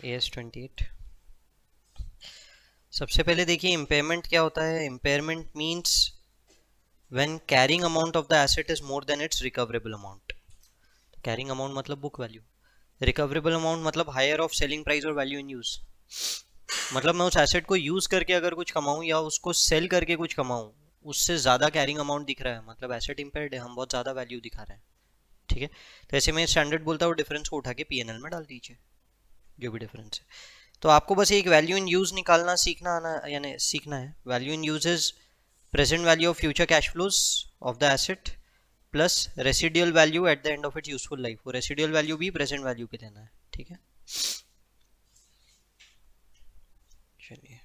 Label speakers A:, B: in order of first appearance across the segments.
A: AS28। सबसे पहले देखिए इम्पेयरमेंट क्या होता है। Impairment means when carrying amount of the asset is more than it's recoverable amount. Carrying amount मतलब बुक वैल्यू, रिकवरेबल अमाउंट मतलब हायर ऑफ सेलिंग प्राइस और वैल्यू इन यूज। मतलब मैं उस एसेट को यूज करके अगर कुछ कमाऊं या उसको सेल करके कुछ कमाऊं, उससे ज्यादा कैरिंग अमाउंट दिख रहा है, मतलब एसेट इम्पेयर्ड है, हम बहुत ज्यादा वैल्यू दिखा रहे हैं। ठीक है, तो ऐसे में स्टैंडर्ड बोलता है वो डिफरेंस को उठा के पीएनएल में डाल दीजिए, जो भी डिफरेंस है। तो आपको बस एक वैल्यू इन यूज निकालना सीखना आना, यानी सीखना है। Value in use is present value of future cash flows of the asset plus residual value at the end of its useful life. वो रेसिडियल वैल्यू भी प्रेजेंट वैल्यू पे देना है। ठीक है, चलिए।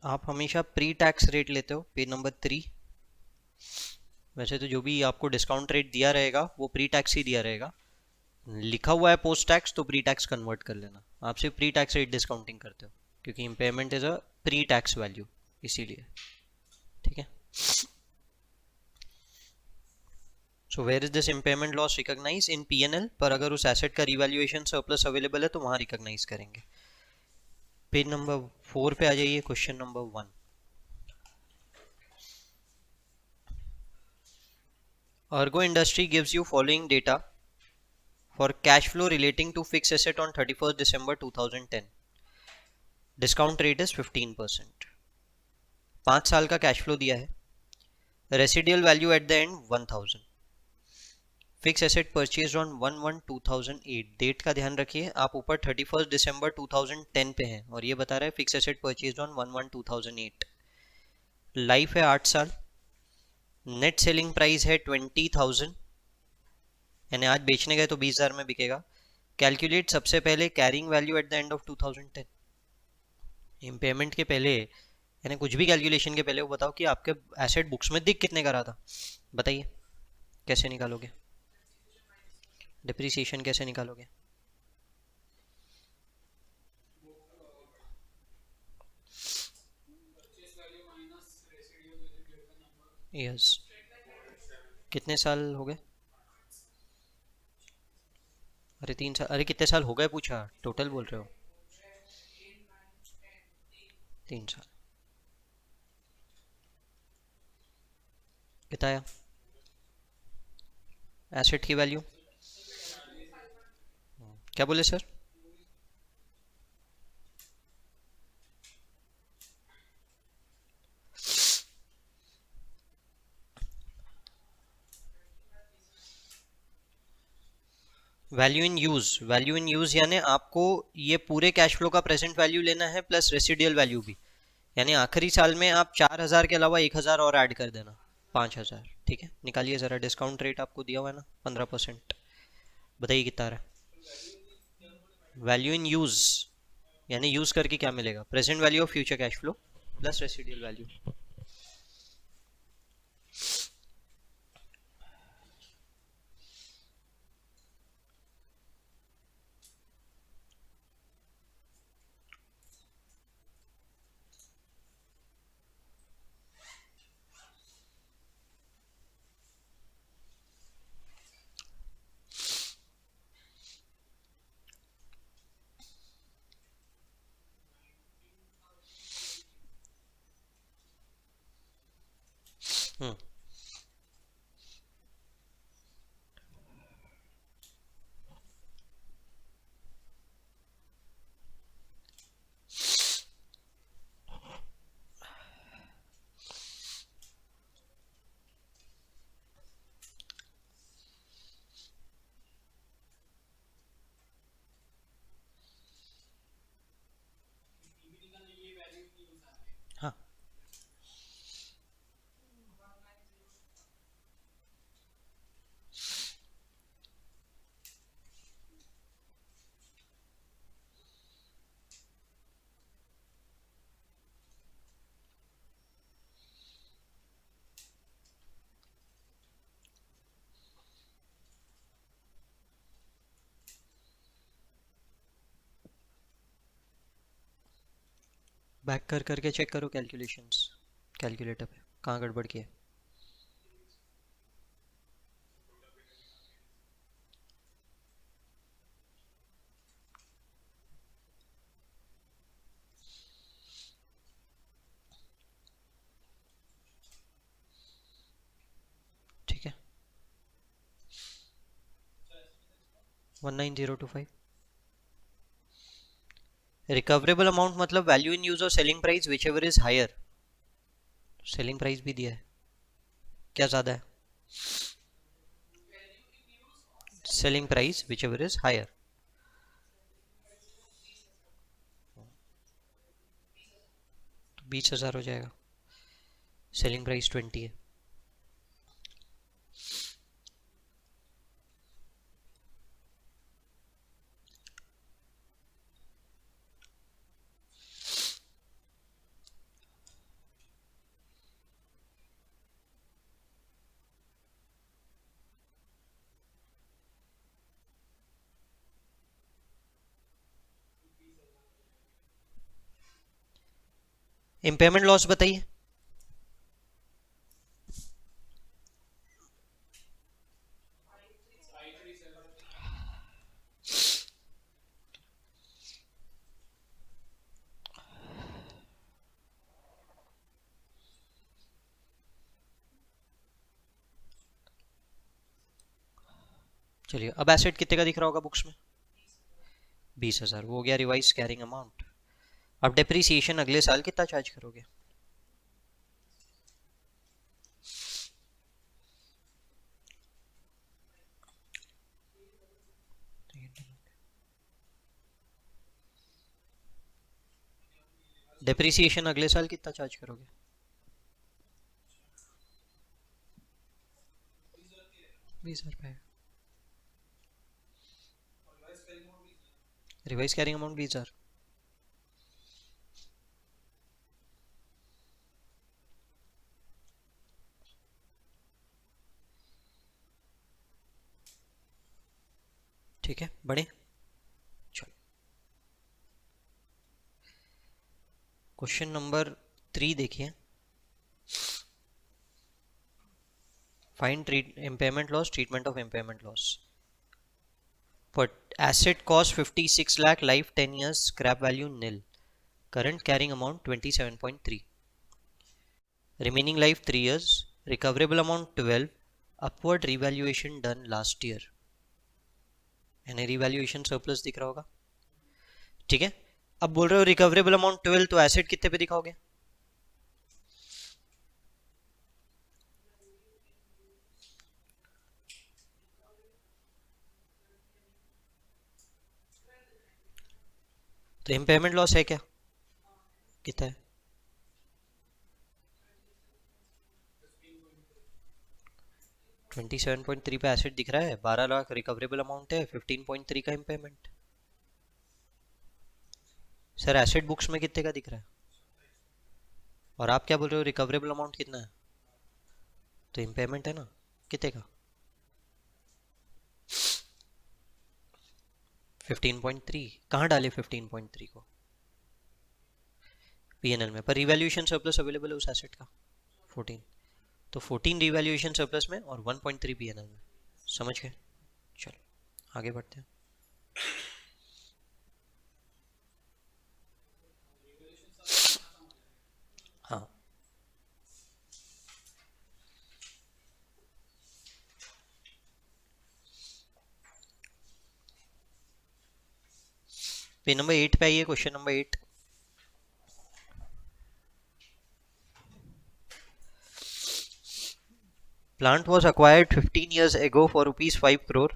A: आप हमेशा प्री टैक्स रेट लेते हो, पेज नंबर 3। वैसे तो जो भी आपको डिस्काउंट रेट दिया रहेगा वो प्री टैक्स ही दिया रहेगा। लिखा हुआ है पोस्ट टैक्स तो प्री टैक्स कन्वर्ट कर लेना। आप सिर्फ प्री टैक्स रेट डिस्काउंटिंग करते हो क्योंकि impairment is a pre tax value, इसीलिए। ठीक है, so where is this impairment loss recognise in PNL, पर अगर उस एसेट का रिवैल्यूएशन सरप्लस अवेलेबल है तो वहां रिकॉग्नाइज करेंगे। पेज नंबर 4 पे आ जाइए, question number 1। Ergo Industry gives you following data for cash flow relating to fixed asset on 31st December 2010. Discount rate is 15%। 5 साल का कैश फ्लो दिया है। Residual value at the end 1000। Fix asset purchase on 1/1/2008। Date का ध्यान रखिए, आप ऊपर 31st December 2010 पे हैं और ये बता रहा है fix asset purchase on 1/1/2008। Life है 8 साल। नेट सेलिंग प्राइस है 20,000, यानी आज बेचने गए तो 20,000 में बिकेगा। कैलकुलेट सबसे पहले carrying value at the end of 2010। Impairment के पहले, यानी कुछ भी कैलकुलेशन के पहले वो बताओ कि आपके एसेट बुक्स में दिख कितने का रहा था। बताइए कैसे निकालोगे, डिप्रिसिएशन कैसे निकालोगे। यस, कितने साल हो गए। अरे 3 साल, अरे कितने साल हो गए पूछा, टोटल बोल रहे हो। 3 साल बताया। एसेट की वैल्यू क्या बोले sir. Value in use, value in use यानी आपको ये पूरे कैश फ्लो का प्रेजेंट वैल्यू लेना है प्लस रेसिडियल वैल्यू भी। यानी आखिरी साल में आप 4,000 के अलावा 1,000 और ऐड कर देना, 5,000। ठीक है, निकालिए ज़रा। डिस्काउंट रेट आपको दिया हुआ है ना 15%। बताइए कितना आ रहा है। वैल्यू इन यूज यानी यूज करके क्या मिलेगा, present value of future cash flow plus residual value. Hmm, हाँ। बैक कर करके चेक करो कैलकुलेशंस, कैलकुलेटर पे कहाँ गड़बड़ की है। 19025। रिकवरेबल अमाउंट मतलब वैल्यू इन यूज और selling price whichever is higher. Selling price भी दिया है, क्या ज्यादा है? Selling price whichever is higher. तो 20,000 हो जाएगा। सेलिंग प्राइस 20 है। इम्पेयरमेंट लॉस बताइए। चलिए, अब एसेट कितने का दिख रहा होगा बुक्स में? 20,000 वो हो गया रिवाइज कैरिंग अमाउंट। अब डेप्रीसिएशन अगले साल कितना चार्ज करोगे? डेप्रीसिएशन अगले साल कितना चार्ज करोगे? 20,000 रुपये। Revise carrying amount 20,000। ठीक है, बढ़े। चलो, क्वेश्चन नंबर 3 देखिए। Find treat impairment loss, treatment of impairment loss. But asset cost 56 lakh, life 10 years, scrap value nil, current carrying amount 27.3, remaining life 3 years, recoverable amount 12, upward revaluation done last year, यानी revaluation surplus दिख रहा होगा। ठीक है, अब बोल रहे हो रिकवरेबल अमाउंट 12, तो एसेट कितने पे दिखाओगे? तो इम्पेयरमेंट लॉस है क्या? कितना है? 27.3 पे एसेट दिख रहा है, 12 लाख रिकवरेबल अमाउंट है, 15.3 का इम्पेयरमेंट। सर एसेट बुक्स में कितने का दिख रहा है? और आप क्या बोल रहे हो रिकवरेबल अमाउंट कितना है? तो इम्पेयरमेंट है ना, कितने का? 15.3 कहाँ डाले 15.3 को? पीएनएल में, पर रिवैल्यूएशन सरप्लस अवेलेबल है उस एसेट का 14। तो 14 रिवैल्यूएशन सरप्लस में और 1.3 पीएनएल में। समझ गए? चलो आगे बढ़ते हैं। हाँ, पे नंबर 8 पे आइए, question number 8। Plant was acquired 15 years ago for rupees 5 crore.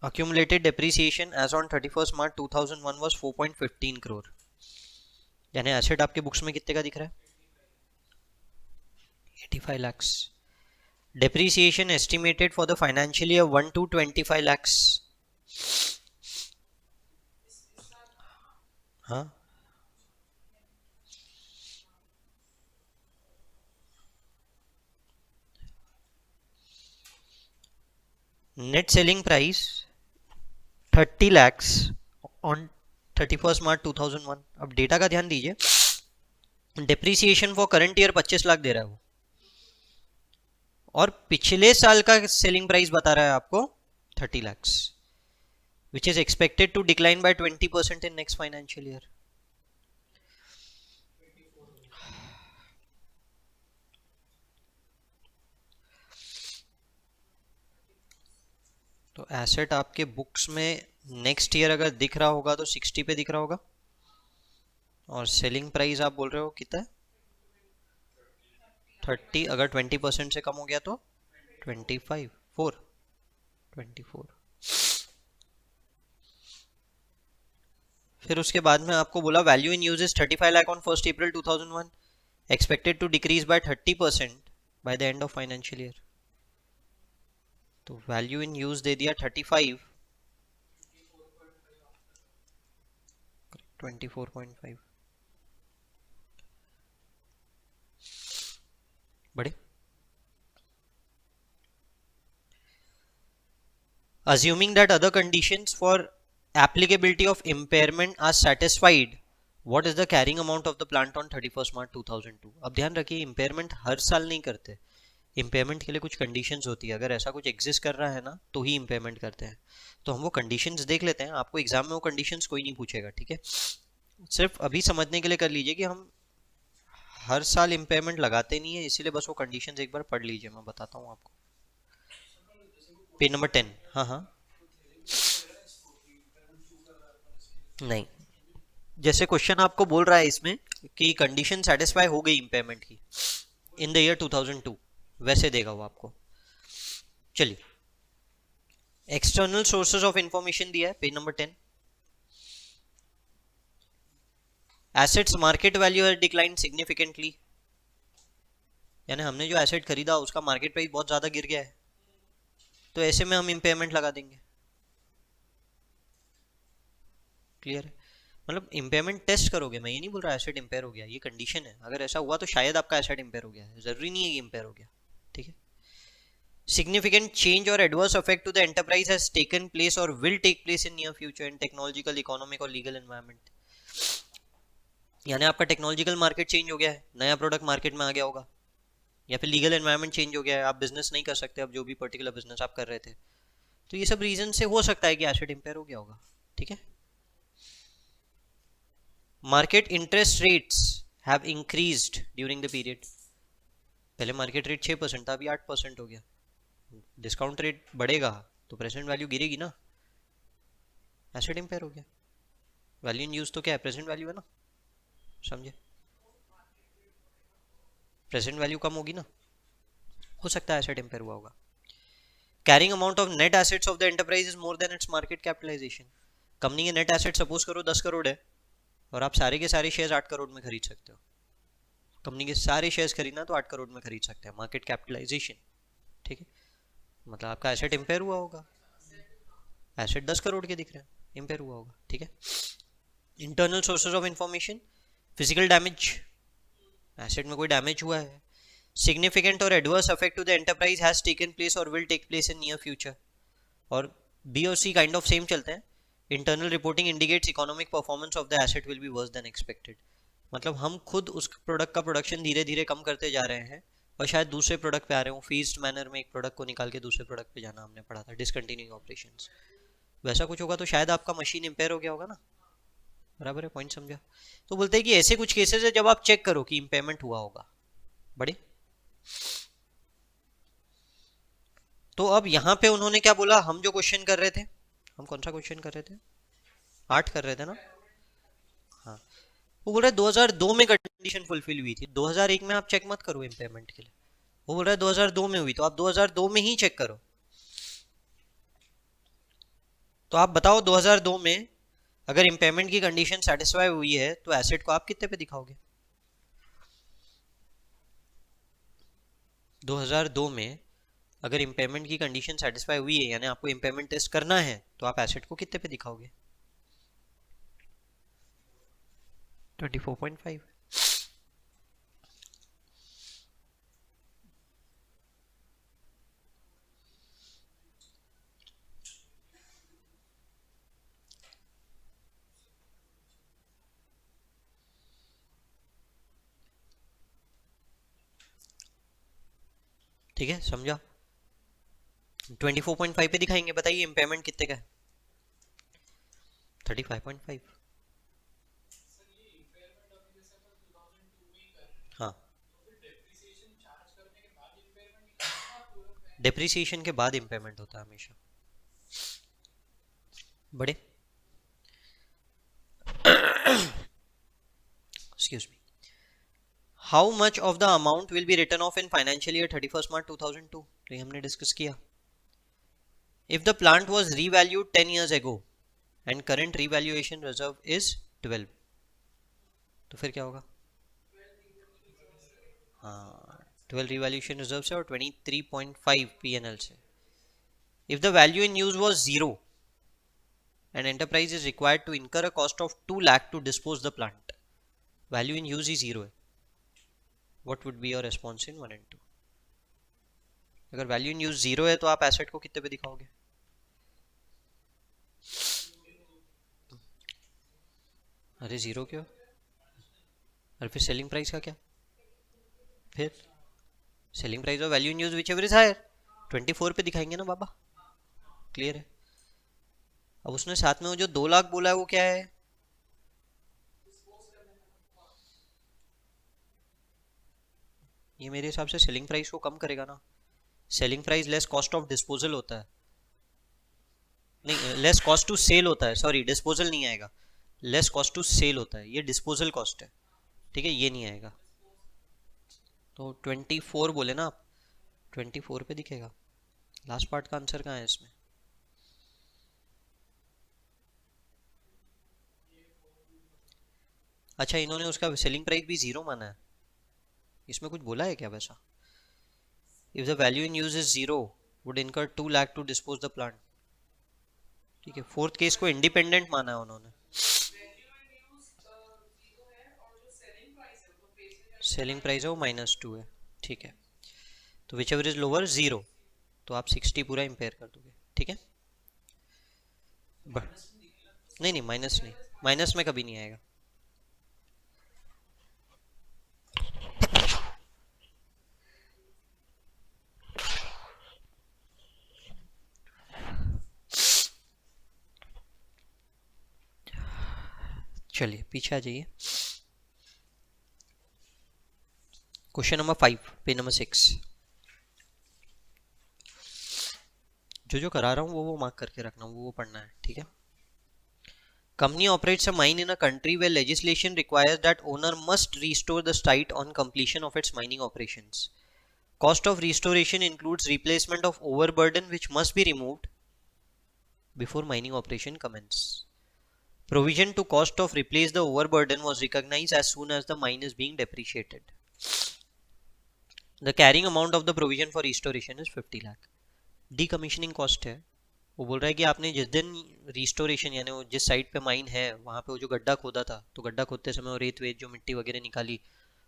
A: Accumulated depreciation as on 31st March 2001 was 4.15 crore। यानी एसेट आपके बुक्स में कितने का दिख रहा है? 85 lakhs। Depreciation estimated for the financial year 1 to 25 lakhs। हाँ, net selling price 30 lakhs on 31st March 2001। अब डेटा का ध्यान दीजिए, depreciation for current year 25 lakh दे रहा है वो, और पिछले साल का सेलिंग प्राइस बता रहा है आपको 30 lakhs, which is expected to decline by 20% in next financial year। तो एसेट आपके बुक्स में नेक्स्ट ईयर अगर दिख रहा होगा तो 60 पे दिख रहा होगा, और सेलिंग प्राइस आप बोल रहे हो कितना है? 30। अगर 20% से कम हो गया तो 25, 4, 24। फिर उसके बाद में आपको बोला value in use is 35 lakh on 1 April 2001, expected to decrease by 30% by the end of financial year. तो वैल्यू इन यूज दे दिया 35, 24.5। बड़े assuming that other conditions for applicability of impairment are satisfied, what is the carrying amount of the plant on 31st March 2002? अब ध्यान रखिए impairment हर साल नहीं करते, इम्पेयरमेंट के लिए कुछ कंडीशंस होती है, अगर ऐसा कुछ एग्जिस्ट कर रहा है ना तो ही इम्पेयरमेंट करते हैं। तो हम वो कंडीशंस देख लेते हैं, आपको एग्जाम में वो कंडीशंस कोई नहीं पूछेगा, ठीक है? सिर्फ अभी समझने के लिए कर लीजिए कि हम हर साल इम्पेयरमेंट लगाते नहीं है, इसीलिए बस वो कंडीशंस एक बार पढ़ लीजिए, मैं बताता हूँ आपको। Page number 10। हाँ हाँ। नहीं, जैसे क्वेश्चन आपको बोल रहा है इसमें कि कंडीशन सेटिस्फाई हो गई इम्पेयरमेंट की इन द ईयर 2002, वैसे देगा वो आपको। चलिए, एक्सटर्नल सोर्सेज ऑफ इंफॉर्मेशन दिया है page number 10। Assets market value has decline significantly, यानी हमने जो एसेट खरीदा उसका मार्केट प्राइस बहुत ज्यादा गिर गया है, तो ऐसे में हम इम्पेयरमेंट लगा देंगे। क्लियर है? मतलब इम्पेयरमेंट टेस्ट करोगे, मैं ये नहीं बोल रहा एसेट इम्पेयर हो गया, ये कंडीशन है, अगर ऐसा हुआ तो शायद आपका एसेट इम्पेयर हो गया है, जरूरी नहीं है कि इम्पेयर हो गया, ठीक है? Significant change or adverse effect to the enterprise has taken place or will take place in near future in technological, economic और legal environment। यानी आपका टेक्नोलॉजिकल मार्केट चेंज हो गया है, नया प्रोडक्ट मार्केट में आ गया होगा, या फिर लीगल एनवायरनमेंट चेंज हो गया है, आप बिजनेस नहीं कर सकते अब जो भी पर्टिकुलर बिजनेस आप कर रहे थे, तो ये सब रीजन से हो सकता है कि एसेट इम्पेयर हो गया होगा, ठीक है? Market interest rates have increased during the period, पहले मार्केट रेट 6% था, अभी 8% हो गया, डिस्काउंट रेट बढ़ेगा तो प्रेजेंट वैल्यू गिरेगी ना, एसेट इम्पेयर हो गया। वैल्यू इन यूज तो क्या है? प्रेजेंट वैल्यू है ना, समझे? प्रेजेंट वैल्यू कम होगी ना, हो सकता है एसेट इम्पेयर हुआ होगा। Carrying amount of net assets of the enterprise is more than its market capitalisation. Company के नेट एसेट सपोज करो 10 करोड़ है, और आप सारे के सारे शेयर 8 करोड़ में खरीद सकते हो, कंपनी के सारे शेयर्स खरीदना तो 8 करोड़ में खरीद सकते हैं, मार्केट कैपिटलाइजेशन, ठीक है? मतलब आपका एसेट इम्पेयर हुआ होगा, एसेट 10 करोड़ के दिख रहे हैं, इम्पेयर हुआ होगा, ठीक है? Internal sources of information, physical damage, asset में कोई डैमेज हुआ है, सिग्निफिकेंट और adverse affect to the enterprise has taken place और will take place in near future, और बी और सी काइंड ऑफ सेम चलते हैं। Internal reporting indicates economic performance of the asset will be worse than expected, मतलब हम खुद उस product का प्रोडक्शन धीरे धीरे कम करते जा रहे हैं, और शायद दूसरे प्रोडक्ट पे आ रहे हो, फीज्ड मैनर में एक प्रोडक्ट को निकाल के दूसरे प्रोडक्ट पे जाना हमने पढ़ा था, डिसकंटिन्यूइंग ऑपरेशंस, वैसा कुछ होगा तो शायद आपका मशीन इम्पेयर हो गया होगा ना, बराबर है? पॉइंट समझा? तो बोलते हैं कि ऐसे कुछ केसेस है जब आप चेक करो कि इम्पेयरमेंट हुआ होगा। बड़े तो अब यहाँ पे उन्होंने क्या बोला, हम जो क्वेश्चन कर रहे थे, हम कौन सा क्वेश्चन कर रहे थे? 8 कर रहे थे ना? हाँ। वो बोल रहा है 2002 में कंडीशन फुलफिल हुई थी, 2001 में आप चेक मत करो इम्पेयरमेंट के लिए, वो बोल रहा है 2002 में हुई, तो आप 2002 में ही चेक करो। तो आप बताओ 2002 में अगर इम्पेयरमेंट की कंडीशन सेटिस्फाई हुई है तो एसेट को आप कितने पे दिखाओगे? 2002 में अगर इम्पेयरमेंट की कंडीशन सेटिस्फाई हुई है, यानी आपको इम्पेयरमेंट टेस्ट करना है, तो आप एसेट को कितने पे दिखाओगे? 24.5। ठीक है, समझा? 24.5 पे दिखाएंगे, बताइए इम्पेयरमेंट कितने का है? 35.5। हाँ, डेप्रिसिएशन के बाद इम्पेयरमेंट होता है हमेशा। बड़े excuse me, how much of the amount will be written off in financial year 31st March 2002? तो ये हमने डिस्कस किया. If the plant was revalued 10 years ago and current revaluation reserve is 12, तो फिर क्या होगा? हाँ, 12 revaluation reserve से और 23.5 P&L से. If the value in use was 0 and enterprise is required to incur a cost of 2 lakh to dispose the plant, value in use is 0 है, what would be your response in 1 and 2? अगर value in use 0 है तो आप asset को कितने पे दिखाओगे? अरे 0 क्यों? और फिर सेलिंग प्राइस का क्या? फिर सेलिंग प्राइस और value in use whichever is higher 24 पे दिखाएंगे ना बाबा. क्लियर है? अब उसने साथ में वो जो 2 लाख बोला है वो क्या है? ये मेरे हिसाब से सेलिंग प्राइस को कम करेगा ना. Selling price less cost of disposal होता है, नहीं लेस कॉस्ट टू सेल होता है, सॉरी डिस्पोजल नहीं आएगा, लेस कॉस्ट टू सेल होता है, ये डिस्पोजल कॉस्ट है. ठीक है, ये नहीं आएगा. तो 24 बोले ना आप, 24 पे दिखेगा. लास्ट पार्ट का आंसर कहाँ है इसमें? अच्छा, इन्होंने उसका सेलिंग प्राइस भी 0 माना है, इसमें कुछ बोला है क्या वैसा? If the value in use is 0 would incur 2 lakh to dispose the plant. ठीक है, फोर्थ केस को इंडिपेंडेंट माना है उन्होंने. सेलिंग प्राइस है वो -2 है. ठीक है, तो विच एवर इज लोअर 0, तो आप 60 पूरा इंपेयर कर दोगे. ठीक है, नहीं नहीं माइनस नहीं, माइनस में कभी नहीं आएगा. चलिए पीछे आ जाइए. Question number 5, page number 6. जो करा रहा हूँ वो मार्क करके रखना, वो पढ़ना है. ठीक है. Company operates a mine in a country where legislation requires that owner must restore the site on completion of its mining operations. Cost of restoration includes replacement of overburden which must be removed before mining operation commence. Provision to cost of replace the overburden was recognized as soon as the mine is being depreciated. The carrying amount of the provision for restoration is 50 lakh. Decommissioning cost है, वो बोल रहा है कि आपने जिस दिन restoration यानी वो जिस साइट पे माइन है वहाँ पे वो जो गड्ढा खोदा था, तो गड्ढा खोदते समय वो रेत वेत जो मिट्टी वगैरह निकाली,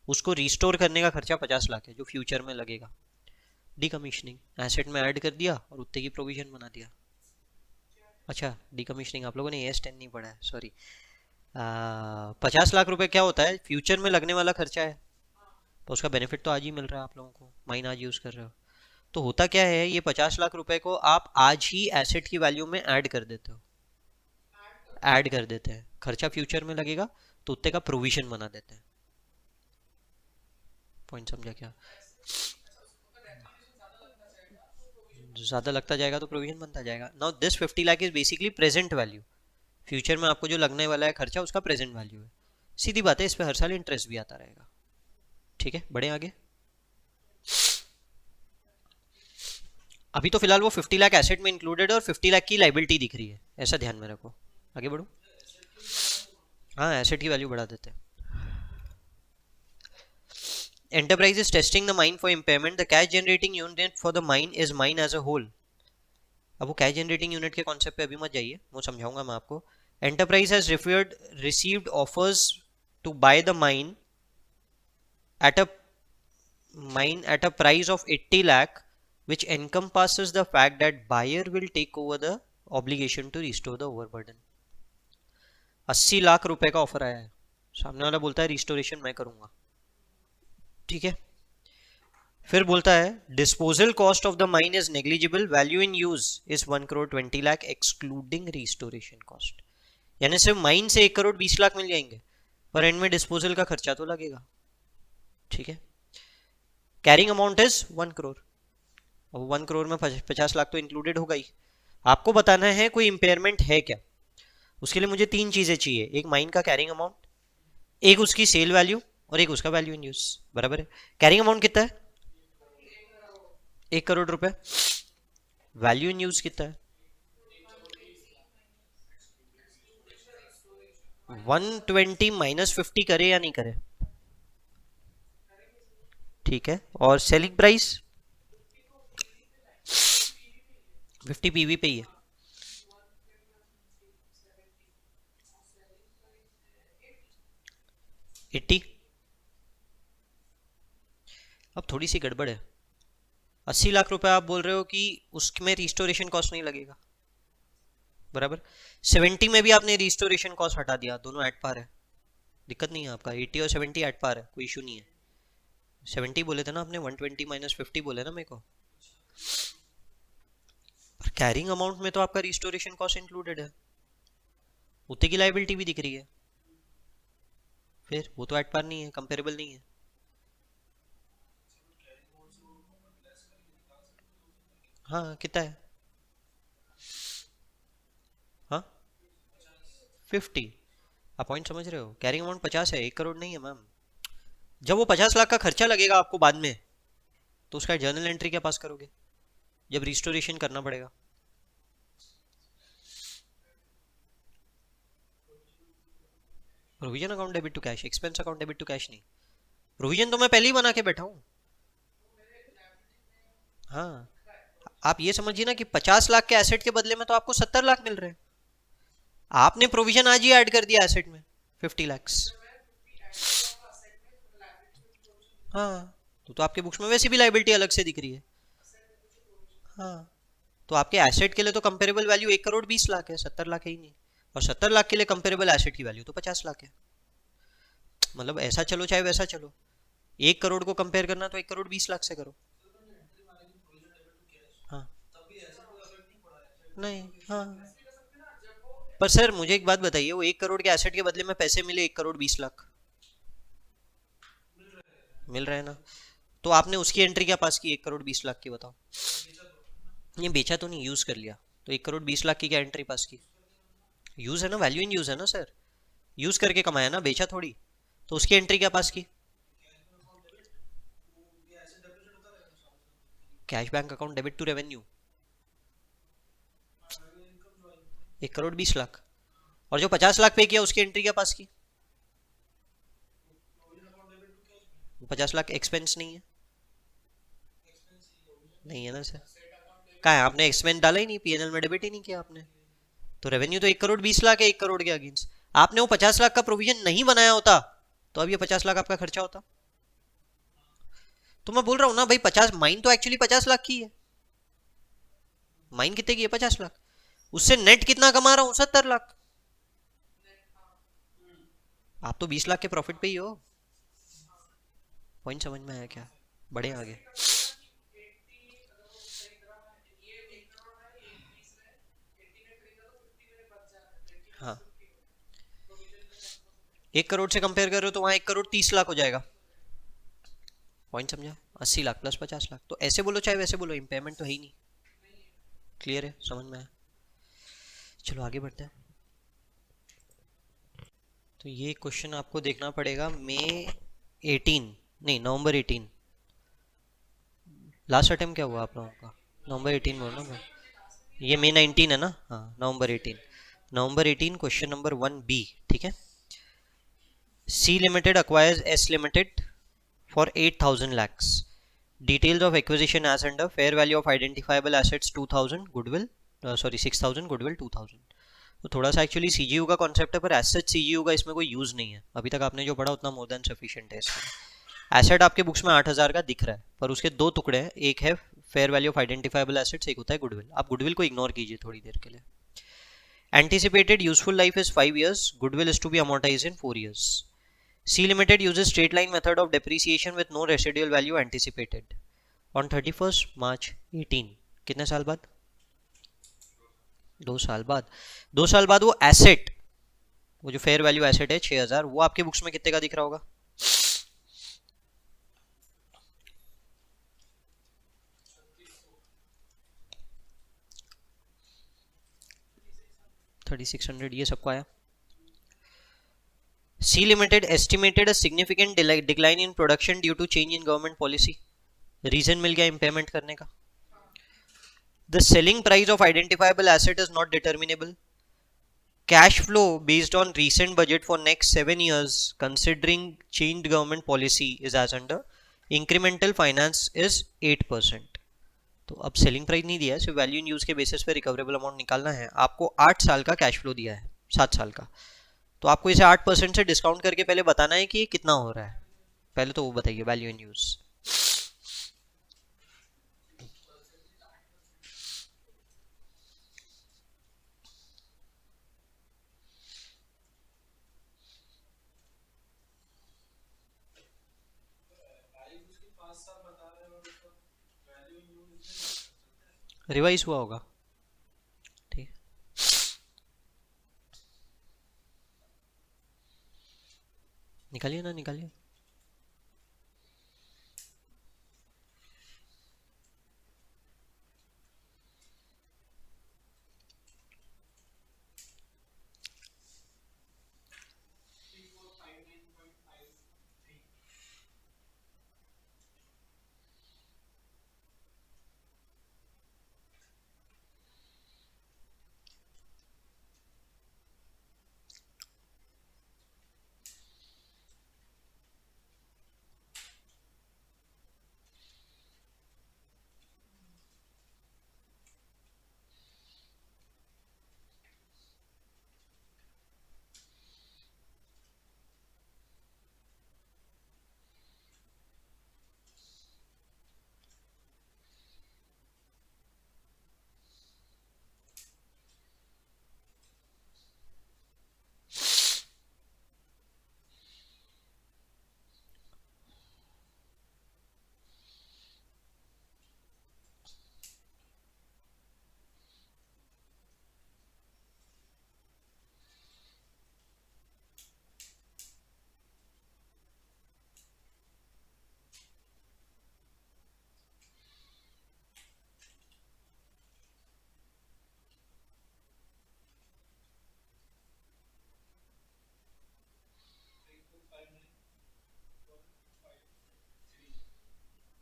A: उसको रिस्टोर करने का खर्चा 50 लाख है जो फ्यूचर में लगेगा. डीकमीशनिंग एसेट में ऐड कर दिया और उतने की प्रोविजन बना दिया. अच्छा, डीकमीशनिंग आप लोगों ने AS10 नहीं पढ़ा है, सॉरी. 50 लाख रुपए क्या होता है? फ्यूचर में लगने वाला खर्चा है, तो उसका बेनिफिट तो आज ही मिल रहा है आप लोगों को, माइन आज यूज़ कर रहे हो. तो होता क्या है, ये 50 लाख रुपए को आप आज ही एसेट की वैल्यू में ऐड कर देते हो, ऐड कर देते हैं. खर्चा फ्यूचर में लगेगा तो उतने का प्रोविजन बना देते हैं. पॉइंट समझा क्या? ज्यादा लगता जाएगा तो प्रोविजन बनता जाएगा. Now this 50 lakh is basically present value. Future में आपको जो लगने वाला है खर्चा उसका प्रेजेंट वैल्यू है. सीधी बात है, इस पे हर साल इंटरेस्ट भी आता रहेगा. ठीक है, बढ़े आगे. अभी तो फिलहाल वो 50 लाख एसेट में इंक्लूडेड है और 50 लाख की लाइबिलिटी दिख रही है, ऐसा ध्यान में रखो. आगे बढ़ो. हाँ, एसेट की वैल्यू बढ़ा देते हैं. Enterprise is testing the mine for impairment. The cash generating unit for the mine is mine as a whole. अब वो कैश जनरेटिंग यूनिट के कॉन्सेप्ट पे अभी मत जाइए, वो समझाऊंगा मैं आपको. Enterprise has received offers to buy the mine at a price of 80 lakh which encompasses the fact that buyer will take over the obligation to restore the overburden. 80 lakh रुपए का ऑफर आया है, सामने वाला बोलता है रिस्टोरेशन मैं करूंगा. ठीक है, फिर बोलता है disposal cost of the mine is negligible, value in use is 1 crore 20 lakh excluding restoration cost. यानी सिर्फ माइन से 1 करोड़ 20 लाख मिल जाएंगे, पर एंड में डिस्पोजल का खर्चा तो लगेगा. ठीक है, कैरिंग अमाउंट इज 1 crore. अब 1 crore में 50 लाख तो इंक्लूडेड होगा ही. आपको बताना है कोई इंपेयरमेंट है क्या. उसके लिए मुझे तीन चीजें चाहिए, एक माइन का कैरिंग अमाउंट, एक उसकी सेल वैल्यू, और एक उसका वैल्यू इन यूज। बराबर है। कैरिंग अमाउंट कितना है? 1 करोड़ रुपए। वैल्यू इन यूज कितना है? 120 - 50 करे या नहीं करे? ठीक है। और सेलिंग प्राइस 50 पीवी पे ही है। 80। अब थोड़ी सी गड़बड़ है। 80 लाख रुपए आप बोल रहे हो कि उसमें रिस्टोरेशन कॉस्ट नहीं लगेगा। बराबर। 70 में भी आपने रिस्टोरेशन कॉस्ट हटा दिया, दोनों एट पार है। दिक्कत नहीं है आपका, 80 और 70 एट पार है, कोई इशू नहीं है। 70 बोले थे ना आपने, 120 - 50 बोले ना मेरे को। पर कैरिंग अमाउंट में तो आपका रिस्टोरेशन कॉस्ट इंक्लूडेड है, उतने की लाइबिलिटी भी दिख रही है। फिर वो तो एट पार नहीं है, कंपेरेबल नहीं है। हाँ कितना है? हाँ 50। आप पॉइंट समझ रहे हो? कैरिंग अमाउंट 50 है, 1 करोड़ नहीं है मैम। जब वो 50 लाख का खर्चा लगेगा आपको बाद में, तो उसका जर्नल एंट्री क्या पास करोगे जब रिस्टोरेशन करना पड़ेगा? Provision account debit to cash, expense account debit to cash नहीं। प्रोविजन तो मैं पहले ही बना के बैठा हूँ। हाँ, आप ये समझिए ना कि 50 लाख के एसेट के बदले में तो आपको 70 लाख मिल रहे हैं। आपने प्रोविजन आज ही ऐड कर दिया एसेट में, 50 लैक्स। हाँ, तो आपके बुक्स में वैसे भी लाइबिलिटी अलग से दिख रही है। हाँ, तो आपके एसेट के लिए तो कंपेरेबल वैल्यू 1 करोड़ 20 लाख है, 70 लाख है ही नहीं। और 70 लाख के लिए कंपेरेबल एसेट की वैल्यू तो 50 लाख है। मतलब ऐसा चलो चाहे वैसा चलो, 1 करोड़ को कंपेयर करना तो 1 करोड़ 20 लाख से करो। हाँ। नहीं। हाँ। पर सर मुझे एक बात बताइए, वो 1 करोड़ के एसेट के बदले में पैसे मिले 1 करोड़ 20 लाख, मिल रहे हैं ना? तो आपने उसकी एंट्री क्या पास की 1 करोड़ 20 लाख की, बताओ? ये बेचा तो नहीं, यूज कर लिया। तो 1 करोड़ 20 लाख की क्या एंट्री पास की? यूज है ना, वैल्यू इन यूज है ना सर। यूज करके कमाया ना, बेचा थोड़ी। तो उसकी एंट्री क्या पास की? Cash bank account debit to revenue, 1 crore 20 lakh. और जो 50 लाख पे किया उसकी एंट्री क्या पास की? 50 लाख एक्सपेंस नहीं है? नहीं है ना सर। कहा है आपने एक्सपेंस डाला ही नहीं, पीएनएल में डेबिट ही नहीं किया आपने। तो रेवेन्यू तो 1 करोड़ 20 लाख है, 1 करोड़ के अगेंस्ट। आपने वो 50 लाख का प्रोविजन नहीं बनाया होता तो अब ये 50 लाख आपका खर्चा होता। तो मैं बोल रहा हूँ ना भाई, 50 माइन तो एक्चुअली 50 लाख की है। माइन कितने की है? 50 लाख। उससे नेट कितना कमा रहा हूँ? 70 लाख। आप तो 20 लाख के प्रॉफिट पे ही हो। पॉइंट समझ में आया क्या? बढ़े आगे। हाँ, 1 करोड़ से कंपेयर कर रहे हो तो वहां 1 करोड़ 30 लाख हो जाएगा। पॉइंट समझा? 80 लाख प्लस 50 लाख, तो ऐसे बोलो चाहे वैसे बोलो, इम्पेयरमेंट तो है ही नहीं। क्लियर है? समझ में आया? चलो आगे बढ़ते हैं। तो ये क्वेश्चन आपको देखना पड़ेगा मई 18, नहीं नवंबर 18। लास्ट अटेम्प्ट क्या हुआ आप लोगों का? नवंबर 18 बोलो ना। ये मई 19 है ना? हाँ, नवंबर 18। नवंबर 18 क्वेश्चन नंबर 1B। ठीक है। C limited acquires S limited for 8,000 lakhs. Details of acquisition as under fair value of identifiable assets 2000 goodwill, sorry 6000 goodwill 2000। तो थोड़ा सा एक्चुअली सीजीयू का कॉन्सेप्ट है, पर एसेट सीजीयू का इसमें कोई यूज नहीं है। अभी तक आपने जो पढ़ा उतना मोर देन सफिशिएंट है इसमें। एसेट आपके बुक्स में 8,000 का दिख रहा है, पर उसके दो टुकड़े हैं, एक है fair value of identifiable assets, एक होता है गुडविल। आप गुडविल को इग्नोर कीजिए थोड़ी देर के लिए। Anticipated useful life is 5 years, goodwill is to be amortized in 4 years. C Limited uses straight line method of depreciation with no residual value anticipated on 31st March 18। कितने साल बाद? 2 साल बाद। 2 साल बाद वो एसेट, वो जो फेयर वैल्यू एसेट है 6,000, वो आपके बुक्स में कितने का दिख रहा होगा? 36 3600 ये सबको आया। C limited estimated a significant decline in production due to change in government policy. Reason मिल गया इम्पेयरमेंट करने का। The selling price of identifiable asset is not determinable. Cash flow based on recent budget for next 7 years considering changed government policy is as under। incremental finance is 8%। तो अब selling price नहीं दिया है, सिर्फ value in use के basis पे recoverable amount निकालना है। आपको 8 साल का कैश फ्लो दिया है, 7 साल का। तो आपको इसे 8% से डिस्काउंट करके पहले बताना है कि ये कितना हो रहा है। पहले तो वो बताइए वैल्यू इन यूज। रिवाइज हुआ होगा, ठीक है। निकालिए ना, निकालिए।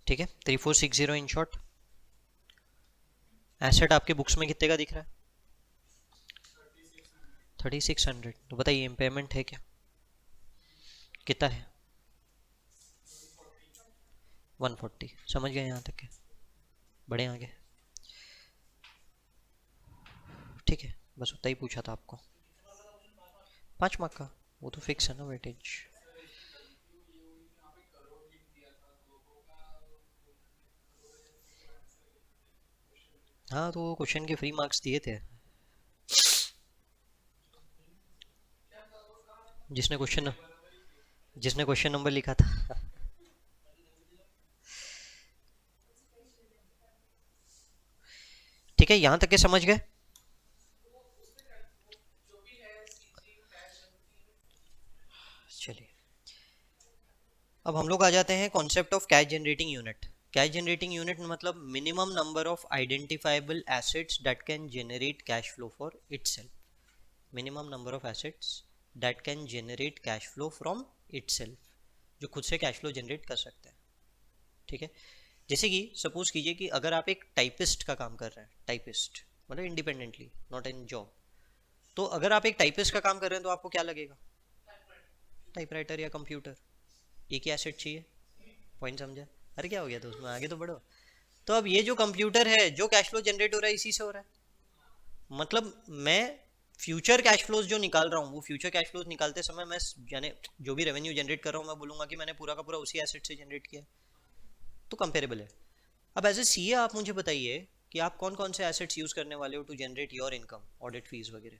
A: ठीक है, 3460 इन शॉर्ट। एसेट आपके बुक्स में कितने का दिख रहा है? 3600। तो बताइए इम्पेयरमेंट है क्या, कितना है? 140। समझ गए यहाँ तक के? बढ़े आगे, ठीक है। बस उतना ही पूछा था आपको। 5 मार्क का वो तो फिक्स है ना वेटेज। हाँ तो क्वेश्चन के फ्री मार्क्स दिए थे जिसने क्वेश्चन जिसने क्वेश्चन नंबर लिखा था। ठीक है, यहां तक के समझ गए? चलिए, अब हम लोग आ जाते हैं concept of cash generating unit. Cash generating unit मतलब minimum number of identifiable assets that can generate cash flow for itself. Minimum number of assets that can generate cash flow from itself, जो खुद से cash flow generate कर सकते हैं। ठीक है, जैसे कि सपोज कीजिए कि अगर आप एक टाइपिस्ट का काम कर रहे हैं, टाइपिस्ट मतलब इंडिपेंडेंटली, नॉट इन जॉब। तो अगर आप एक टाइपिस्ट का काम कर रहे हैं तो आपको क्या लगेगा? टाइपराइटर या कंप्यूटर। एक ही एसेट चाहिए। पॉइंट समझा? अरे क्या हो गया, तो उसमें आगे तो बढ़ो। तो अब ये जो कंप्यूटर है, जो कैश फ्लो जनरेट हो रहा है इसी से हो रहा है। मतलब मैं फ्यूचर कैश फ्लोज जो निकाल रहा हूँ, वो फ्यूचर कैश फ्लोज निकालते समय मैं यानी जो भी रेवेन्यू जनरेट कर रहा हूँ मैं बोलूंगा कि मैंने पूरा का पूरा उसी एसेट से जनरेट किया। तो कंपेरेबल है। अब एज ए सीए आप मुझे बताइए कि आप कौन कौन से एसेट्स यूज करने वाले हो to generate your income, audit fees वगैरह?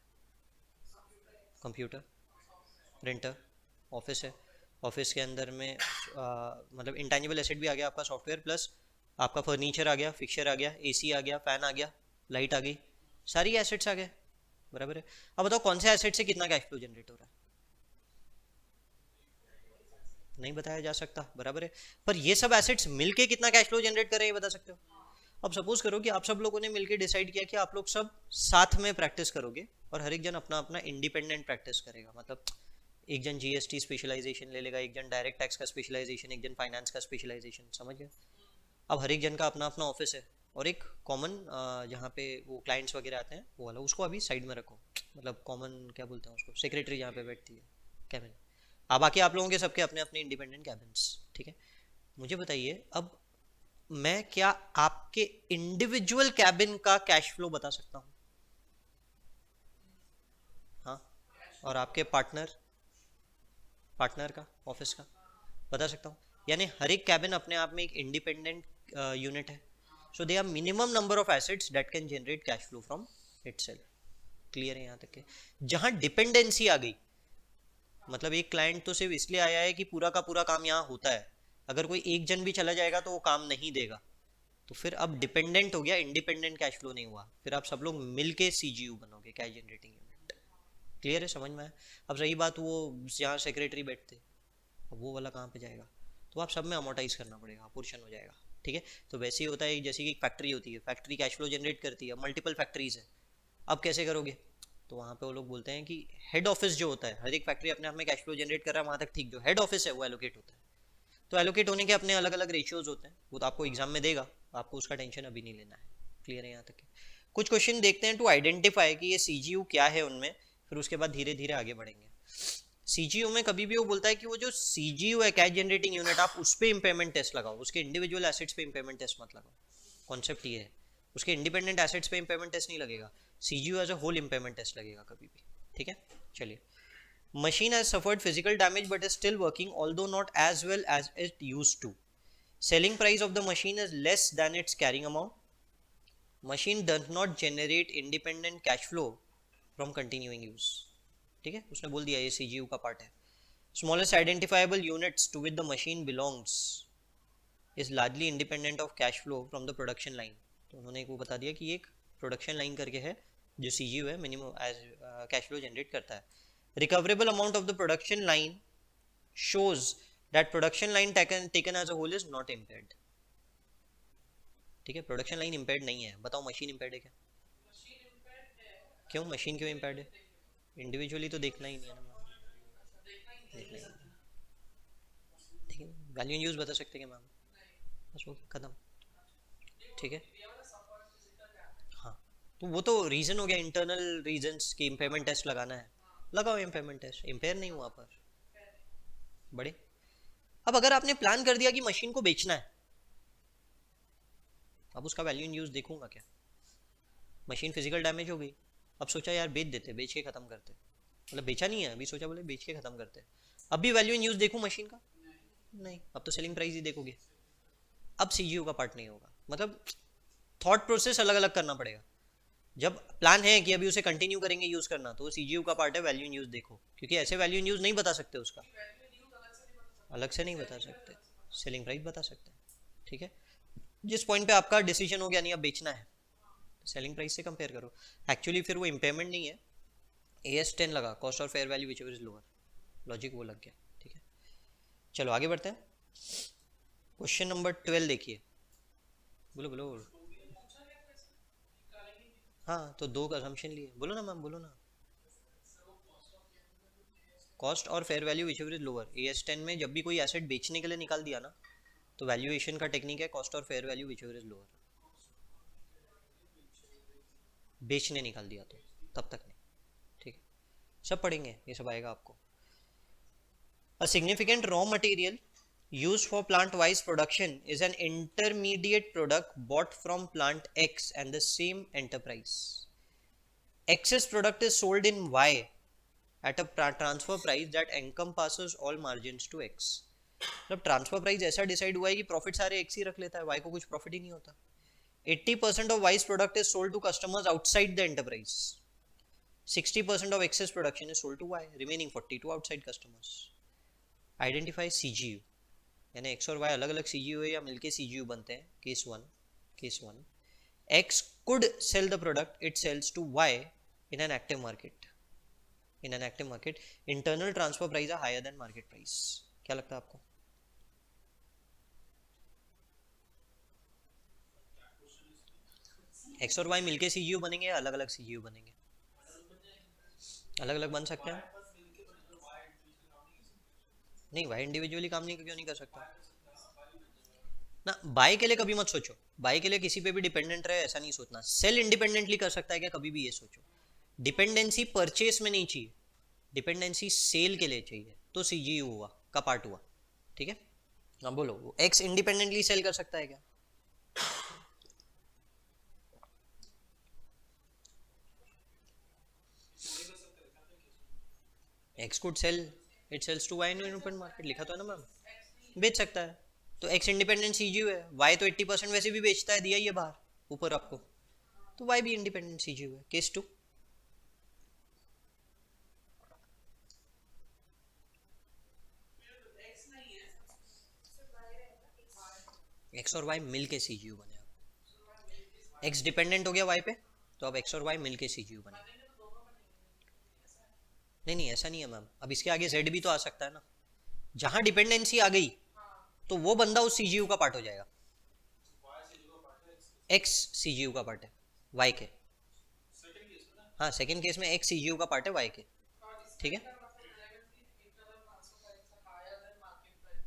A: कंप्यूटर, प्रिंटर, ऑफिस है। ऑफिस के अंदर में मतलब इंटेंजिबल एसेट भी आ गया आपका, सॉफ्टवेयर प्लस आपका फर्नीचर आ गया, फिक्सर आ गया, एसी आ गया, फैन आ गया, लाइट आ गई, सारी एसेट्स आ गए। बराबर है। अब बताओ कौन से एसेट से कितना कैश फ्लो जनरेट हो रहा है? नहीं बताया जा सकता, बराबर है। पर ये सब एसेट्स मिलके कितना कैश फ्लो जनरेट कर रहे हैं ये बता सकते हो? अब सपोज करो कि आप सब लोगों ने मिलकर डिसाइड किया कि आप लोग सब साथ में प्रैक्टिस करोगे और हर एक जन अपना अपना इंडिपेंडेंट प्रैक्टिस करेगा, मतलब एक जन जीएसटी स्पेशलाइजेशन ले लेगा, एक जन डायरेक्ट टैक्स का स्पेशलाइजेशन, एक जन फाइनेंस का स्पेशलाइजेशन, समझ गए। अब हर एक जन का अपना अपना ऑफिस है और एक कॉमन जहाँ पे वो क्लाइंट्स वगैरह आते हैं वो वाला उसको अभी साइड में रखो, मतलब कॉमन क्या बोलते हैं उसको, सेक्रेटरी जहाँ पे बैठती है, कैबिन। अब बाकी आप लोगों के सबके अपने अपने इंडिपेंडेंट कैबिन्स, ठीक है। मुझे बताइए अब मैं क्या आपके इंडिविजुअल कैबिन का कैश फ्लो बता सकता हूँ? हाँ, और आपके पार्टनर पार्टनर का ऑफिस का बता सकता हूँ। यानी हर एक कैबिन अपने आप में एक इंडिपेंडेंट यूनिट है। So they are minimum number of assets that can generate cash flow from itself. Clear है यहाँ तक के? जहाँ डिपेंडेंसी आ गई, मतलब एक क्लाइंट तो सिर्फ इसलिए आया है कि पूरा का पूरा काम यहाँ होता है, अगर कोई एक जन भी चला जाएगा तो वो काम नहीं देगा, तो फिर अब डिपेंडेंट हो गया, इंडिपेंडेंट कैश फ्लो नहीं हुआ, फिर आप सब लोग मिलके सीजीयू बनोगे, कैश जनरेटिंग यूनिट। क्लियर है, समझ में आया? अब रही बात वो जहाँ सेक्रेटरी बैठते, अब वो वाला कहाँ पे जाएगा, तो आप सब में अमोटाइज करना पड़ेगा, पोर्शन हो जाएगा, ठीक है। तो वैसे ही होता है जैसे कि एक फैक्ट्री होती है, फैक्ट्री कैश फ्लो जनरेट करती है, मल्टीपल फैक्ट्रीज है, अब कैसे करोगे? तो वहाँ पे वो लोग बोलते हैं कि हेड ऑफिस जो होता है, हर एक फैक्ट्री अपने आप में कैश फ्लो जनरेट कर रहा है वहाँ तक ठीक, जो हेड ऑफिस है वो एलोकेट होता है। तो एलोकेट होने के अपने अलग अलग रेशियोज होते हैं, वो तो आपको एग्जाम में देगा, आपको उसका टेंशन अभी नहीं लेना है। क्लियर है यहाँ तक? कुछ क्वेश्चन देखते हैं टू आइडेंटिफाई कि ये सीजीयू क्या है उनमें, फिर उसके बाद धीरे धीरे आगे बढ़ेंगे। सीजीयू में कभी भी वो बोलता है कि वो जो सीजीयू है, कैश जनरेटिंग यूनिट, आप उस पर इम्पेयरमेंट टेस्ट लगाओ, उसके इंडिविजुअल एसेट्स पे इम्पेयरमेंट टेस्ट मत लगाओ। कॉन्सेप्ट ये है, उसके इंडिपेंडेंट एसेट्स पे इम्पेयरमेंट टेस्ट नहीं लगेगा, CGU as a whole impairment test लगेगा कभी भी, ठीक है। चलिए, machine has suffered physical damage but is still working, although not as well as it used to. Selling price of the machine is less than its carrying amount. Machine does not generate independent cash flow from continuing use. ठीक है, उसने बोल दिया ये CGU का part है। Smallest identifiable units to which the machine belongs is largely independent of cash flow from the production line. तो उन्होंने एक वो बता दिया कि एक प्रोडक्शन लाइन करके है जो सीजीयू है, minimum age cash flow generate करता है। Recoverable amount of the production line shows that production line taken as a whole is not impaired. ठीक है, प्रोडक्शन लाइन इम्पेयर्ड नहीं है, बताओ मशीन इम्पेयर्ड है क्या? क्यों मशीन क्यों इम्पेयर्ड है? इंडिविजुअली तो देखना ही नहीं है ना, देखना ही नहीं। ठीक है, वैल्यू इन यूज बता सकते हैं मैम, बस वो खत्म, ठीक है। हाँ, तो वो तो रीजन हो गया, इंटरनल रीजंस की इम्पेयरमेंट टेस्ट लगाना है, लगाओ इम्पेयरमेंट टेस्ट, इम्पेयर नहीं हुआ पर बड़े। अब अगर आपने प्लान कर दिया कि मशीन को बेचना है, अब उसका वैल्यू इन यूज देखूंगा क्या? मशीन फिजिकल डैमेज हो गई, अब सोचा यार बेच देते, बेच के खत्म करते, मतलब बेचा नहीं है अभी, सोचा बोले बेच के खत्म करते, अब भी वैल्यू इन यूज देखूं मशीन का? नहीं, अब तो सेलिंग प्राइस ही देखोगे, अब सीजीयू का पार्ट नहीं होगा, मतलब थॉट प्रोसेस अलग अलग करना पड़ेगा। जब प्लान है कि अभी उसे कंटिन्यू करेंगे यूज करना, तो सीजीयू का पार्ट है वैल्यू इन यूज देखो, क्योंकि ऐसे वैल्यू इन यूज नहीं बता सकते उसका, अलग से नहीं बता सकते, सेलिंग प्राइस बता सकते हैं, ठीक है। जिस पॉइंट पे आपका डिसीजन हो गया नहीं अब बेचना है, सेलिंग प्राइस से कंपेयर करो, एक्चुअली फिर वो इम्पेयरमेंट नहीं है, AS10 लगा, कॉस्ट और fair value whichever is lower, logic वो लग गया, ठीक है। चलो आगे बढ़ते हैं, क्वेश्चन नंबर 12 देखिए, बोलो बोलो। हाँ, तो दो का असम्पशन लिए, बोलो ना मैम, बोलो ना। कॉस्ट और fair value whichever is lower, AS10 में जब भी कोई एसेट बेचने के लिए निकाल दिया ना, तो वैल्यूएशन का टेक्निक है कॉस्ट और fair value whichever is lower, बेचने निकाल दिया तो तब तक नहीं, ठीक है। सब पढ़ेंगे, ये सब आएगा आपको। A significant raw material used for plant-wise production is an intermediate product bought from plant X and the same enterprise. Excess product is sold in Y at a transfer price that encompasses all margins to X. मतलब transfer price ऐसा decide हुआ है कि profit सारे x ही रख लेता है, Y को कुछ प्रॉफिट ही नहीं होता। 80% of Y's product is sold to customers outside the enterprise. 60% of excess production is sold to Y, remaining 40 to outside customers. Identify CGU, यानी X और Y अलग अलग CGU है या मिलके CGU बनते हैं। Case one, X could sell the product it sells to Y in an active market. In an active market, internal transfer price are higher than market price. क्या लगता है आपको? एक्स और वाई मिलके सीजीयू बनेंगे या अलग अलग सीजीयू बनेंगे? अलग अलग बन सकते हैं। नहीं, वाई इंडिविजुअली काम नहीं, क्यों नहीं कर सकता ना? बाय के लिए कभी मत सोचो, बाय के लिए किसी पे भी डिपेंडेंट रहे ऐसा नहीं सोचना। सेल इंडिपेंडेंटली कर सकता है क्या, कभी भी ये सोचो। डिपेंडेंसी परचेस में नहीं चाहिए, डिपेंडेंसी सेल के लिए चाहिए, तो सीजीयू हुआ का पार्ट हुआ। ठीक है, अब बोलो एक्स इंडिपेंडेंटली सेल कर सकता है क्या? X could sell it sells to Y in open market, लिखा तो है ना मैम, बेच सकता है। तो एक्स इंडिपेंडेंट सीजीयू है, वाई तो 80% वैसे भी बेचता है, दिया ही है बाहर ऊपर आपको, तो वाई भी इंडिपेंडेंट सीजीयू है। केस टू, एक्स और वाई मिल के सीजीयू बने, एक्स डिपेंडेंट हो गया वाई पे, तो अब एक्स और वाई मिल के सीजीयू बने। नहीं नहीं ऐसा नहीं है मैम, अब इसके आगे जेड भी तो आ सकता है ना, जहां डिपेंडेंसी आ गई तो वो बंदा उस सीजीयू का पार्ट हो जाएगा। एक्स सीजीयू का पार्ट है वाई के, हाँ सेकंड केस में एक्स सीजीयू का पार्ट है वाई के। ठीक है,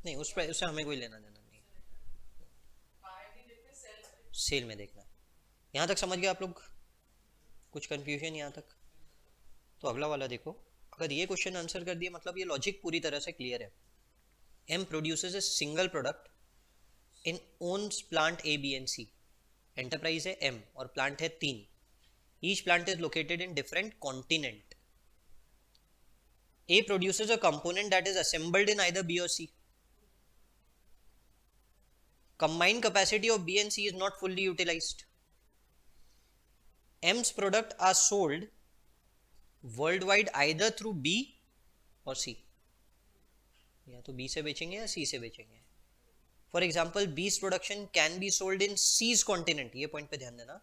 A: नहीं उस पर उससे हमें कोई लेना देना नहीं, सेल में देखना है। यहाँ तक समझ गए आप लोग? कुछ कंफ्यूजन यहाँ तक? तो अगला वाला देखो, अगर ये क्वेश्चन आंसर कर दिया मतलब ये लॉजिक पूरी तरह से क्लियर है। M produces a single product in owns plant A B and C, enterprise है एम और प्लांट है 3, each plant is located in different continent. A produces a component that is assembled in either B और C, combined capacity of B and C is not fully utilized. M's product are sold worldwide either through B or C, या तो B से बेचेंगे या C से बेचेंगे। For example B's production can be sold in C's continent, ये point पे ध्यान देना,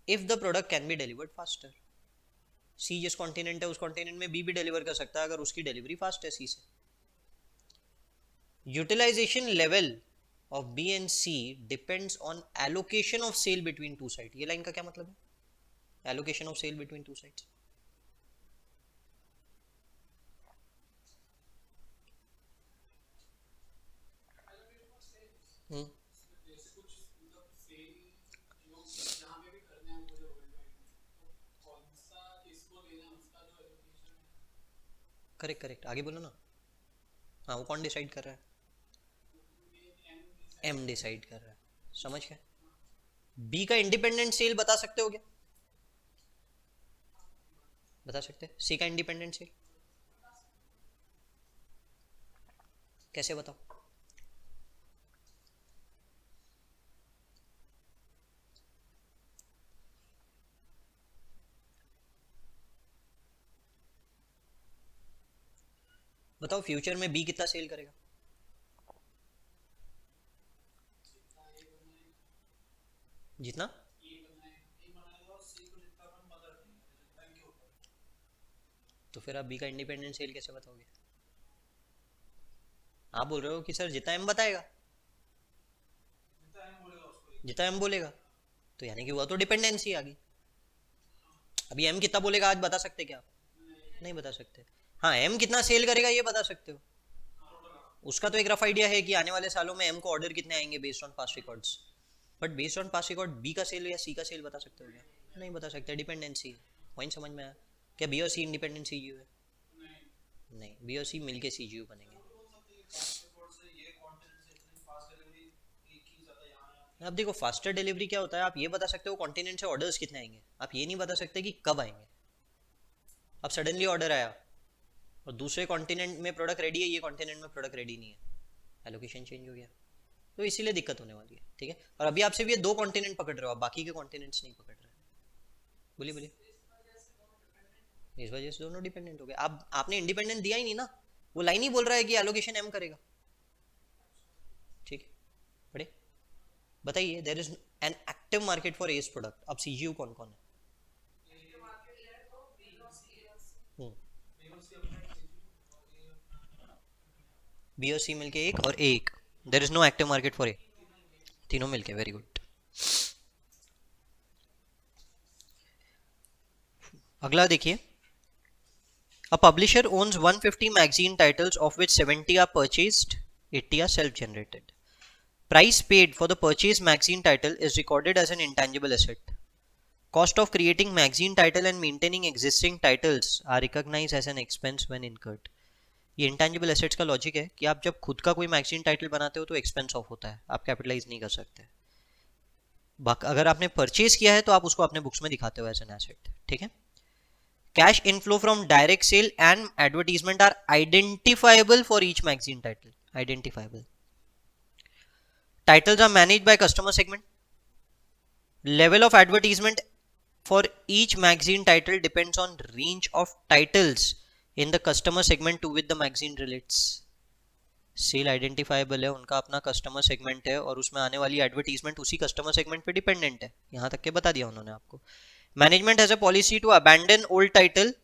A: if the product can be delivered faster. C जिस कॉन्टिनेंट है उस कॉन्टिनेंट में B भी डिलीवर कर सकता है अगर उसकी डिलीवरी फास्ट है C से। Utilisation level of B and C depends on allocation of sale between two sides। ये लाइन का क्या मतलब है, allocation of sale between two sides? Correct correct, आगे बोलो ना। हाँ वो कौन डिसाइड कर रहा है? एम डिसाइड कर रहा है, समझ गए। बी का इंडिपेंडेंट सेल बता सकते हो क्या? बता सकते। सी का इंडिपेंडेंट सेल कैसे बताओ? बताओ फ्यूचर में बी कितना सेल करेगा? जितना, तो फिर आप बी का इंडिपेंडेंट सेल कैसे बताओगे? आप बोल रहे हो कि सर जितना एम बताएगा, जितना एम बोलेगा, तो यानी कि हुआ तो डिपेंडेंसी आ गई। अभी एम कितना बोलेगा आज बता सकते क्या आप? नहीं बता सकते। हाँ एम कितना सेल करेगा ये बता सकते हो, उसका तो एक रफ आइडिया है कि आने वाले सालों में एम को ऑर्डर कितने आएंगे based on past records, but based on past record B का सेल या सी का सेल बता सकते हो क्या? नहीं बता सकते, डिपेंडेंसी। पॉइंट समझ में आया? क्या बी और सी इंडिपेंडेंट सी है? नहीं, बी और सी मिलके सी बनेंगे। अब देखो फास्टर डिलीवरी क्या होता है, आप ये बता सकते हो कॉन्टिनेंट से ऑर्डर्स कितने आएंगे, आप ये नहीं बता सकते कि कब आएंगे। अब सडनली ऑर्डर आया और दूसरे कॉन्टिनेंट में प्रोडक्ट रेडी है, ये कॉन्टिनेंट में प्रोडक्ट रेडी नहीं है, एलोकेशन चेंज हो गया, तो इसीलिए दिक्कत होने वाली है। ठीक है, और अभी आपसे भी ये 2 कॉन्टिनेंट पकड़ रहे हो, आप बाकी के कॉन्टिनेंट्स नहीं पकड़ रहे। बोलिए बोलिए। इस वजह से दोनों डिपेंडेंट हो गए। आप आपने इंडिपेंडेंट दिया ही नहीं ना, वो लाइन ही बोल रहा है कि एलोकेशन एम करेगा। ठीक है, पढ़े बताइए। There is an active market for S product, अब सीजीयू कौन कौन है? बी और सी मिलके एक और ए एक, there is no active market for A, तीनों मिलके। Very good. अगला देखिए, a publisher owns 150 magazine titles of which 70 are purchased, 80 are self generated. Price paid for the purchased magazine title is recorded as an intangible asset. Cost of creating magazine title and maintaining existing titles are recognized as an expense when incurred. ये intangible assets का logic है कि आप जब खुद का कोई magazine title बनाते हो तो एक्सपेंस ऑफ होता है, आप कैपिटलाइज नहीं कर सकते। अगर आपने परचेज किया है तो आप उसको अपने बुक्स में दिखाते हो एज एन एसेट, ठीक है। Cash inflow from direct sale and advertisement are identifiable for each magazine title, identifiable. Titles are managed by customer segment. Level of advertisement for each magazine title depends on range of titles in the customer segment to which the magazine relates. Sale identifiable है, उनका अपना customer segment है और उसमें आने वाली advertisement उसी customer segment पे डिपेंडेंट है। यहाँ तक के बता दिया उन्होंने आपको। Management has a policy to abandon old title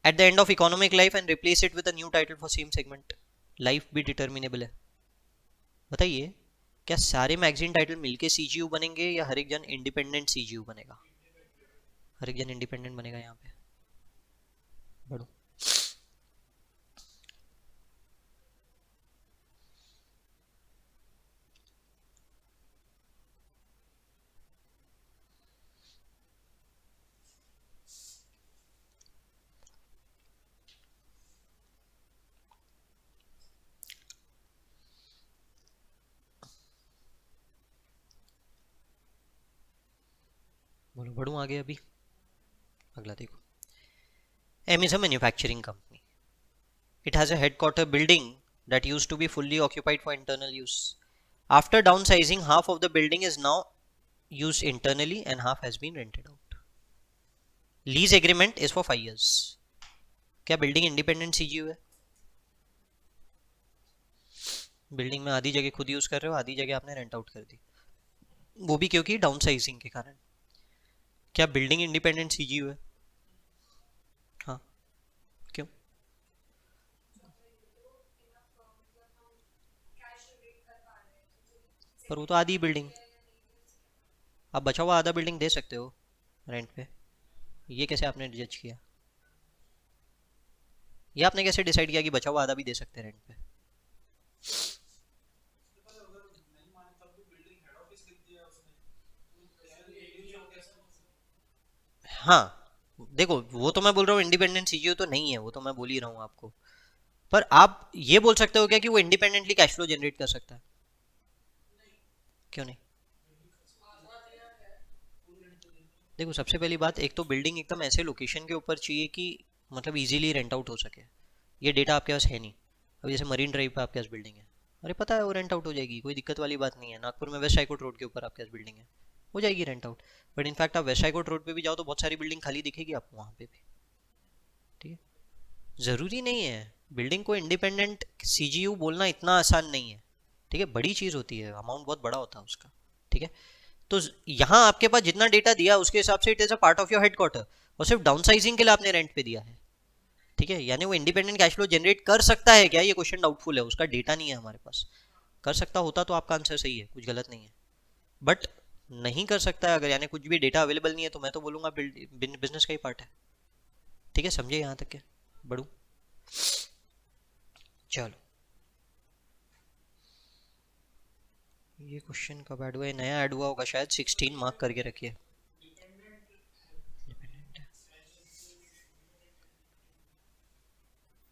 A: at the end of economic life and replace it with a new title for same segment. Life भी डिटर्मिनेबल है। बताइए, क्या सारे मैगजीन टाइटल मिलके सीजीयू बनेंगे या हर एक जन इंडिपेंडेंट सीजीयू बनेगा? हर एक जन इंडिपेंडेंट बनेगा। यहाँ पे बढ़ो, बोलो, बढ़ू आगे अभी। अगला देखो, M is a manufacturing company. It has a headquarter building that used to be fully occupied for internal use. After downsizing, half of the building is now used internally and half has been rented out. Lease agreement is for 5 years. क्या building independent CGU है? Building में आधी जगह खुद use कर रहे हो, आधी जगह आपने रेंट आउट कर दी, वो भी क्योंकि डाउनसाइजिंग के कारण। क्या बिल्डिंग इंडिपेंडेंट सीजीयू है? हाँ, क्यों? पर वो तो आधी बिल्डिंग, आप बचा हुआ आधा बिल्डिंग दे सकते हो रेंट पे। ये कैसे आपने जज किया? ये आपने कैसे डिसाइड किया कि बचा हुआ आधा भी दे सकते हैं रेंट पे? हाँ, देखो, वो तो मैं बोल रहा हूँ इंडिपेंडेंट सीजीओ तो नहीं है, वो तो मैं बोल ही रहा हूँ आपको। पर आप ये बोल सकते हो क्या कि वो इंडिपेंडेंटली कैश फ्लो जनरेट कर सकता है? क्यों नहीं? देखो, सबसे पहली बात, एक तो बिल्डिंग एकदम ऐसे लोकेशन के ऊपर चाहिए कि मतलब इजीली रेंट आउट हो सके। ये डेटा आपके पास है नहीं। अब जैसे मरीन ड्राइव पे आपके पास बिल्डिंग है, अरे पता है वो रेंट आउट हो जाएगी, कोई दिक्कत वाली बात नहीं है। नागपुर में वेस्ट हाईकोर्ट रोड के ऊपर आपके पास बिल्डिंग है, हो जाएगी रेंट आउट। बट इनफैक्ट आप वेस्ट हाईकोर्ट रोड पे भी जाओ तो बहुत सारी बिल्डिंग खाली दिखेगी आपको वहाँ पे भी, ठीक है। ज़रूरी नहीं है बिल्डिंग को इंडिपेंडेंट सीजीयू बोलना, इतना आसान नहीं है, ठीक है। बड़ी चीज़ होती है, अमाउंट बहुत बड़ा होता है उसका, ठीक है। तो यहाँ आपके पास जितना डेटा दिया उसके हिसाब से it is a part of your headquarter, और सिर्फ डाउनसाइजिंग के लिए आपने रेंट पे दिया है, ठीक है। यानी वो इंडिपेंडेंट कैश फ्लो जनरेट कर सकता है क्या, ये क्वेश्चन डाउटफुल है, उसका डेटा नहीं है हमारे पास। कर सकता होता तो आपका आंसर सही है, कुछ गलत नहीं है। बट नहीं कर सकता है अगर, यानी कुछ भी डेटा अवेलेबल नहीं है, तो मैं तो बोलूँगा बिजनेस का ही पार्ट है, ठीक है। समझे यहाँ तक के? बढ़ू, चलो। ये क्वेश्चन कब ऐड हुआ है? नया ऐड हुआ होगा शायद, 16 मार्क करके रखिए।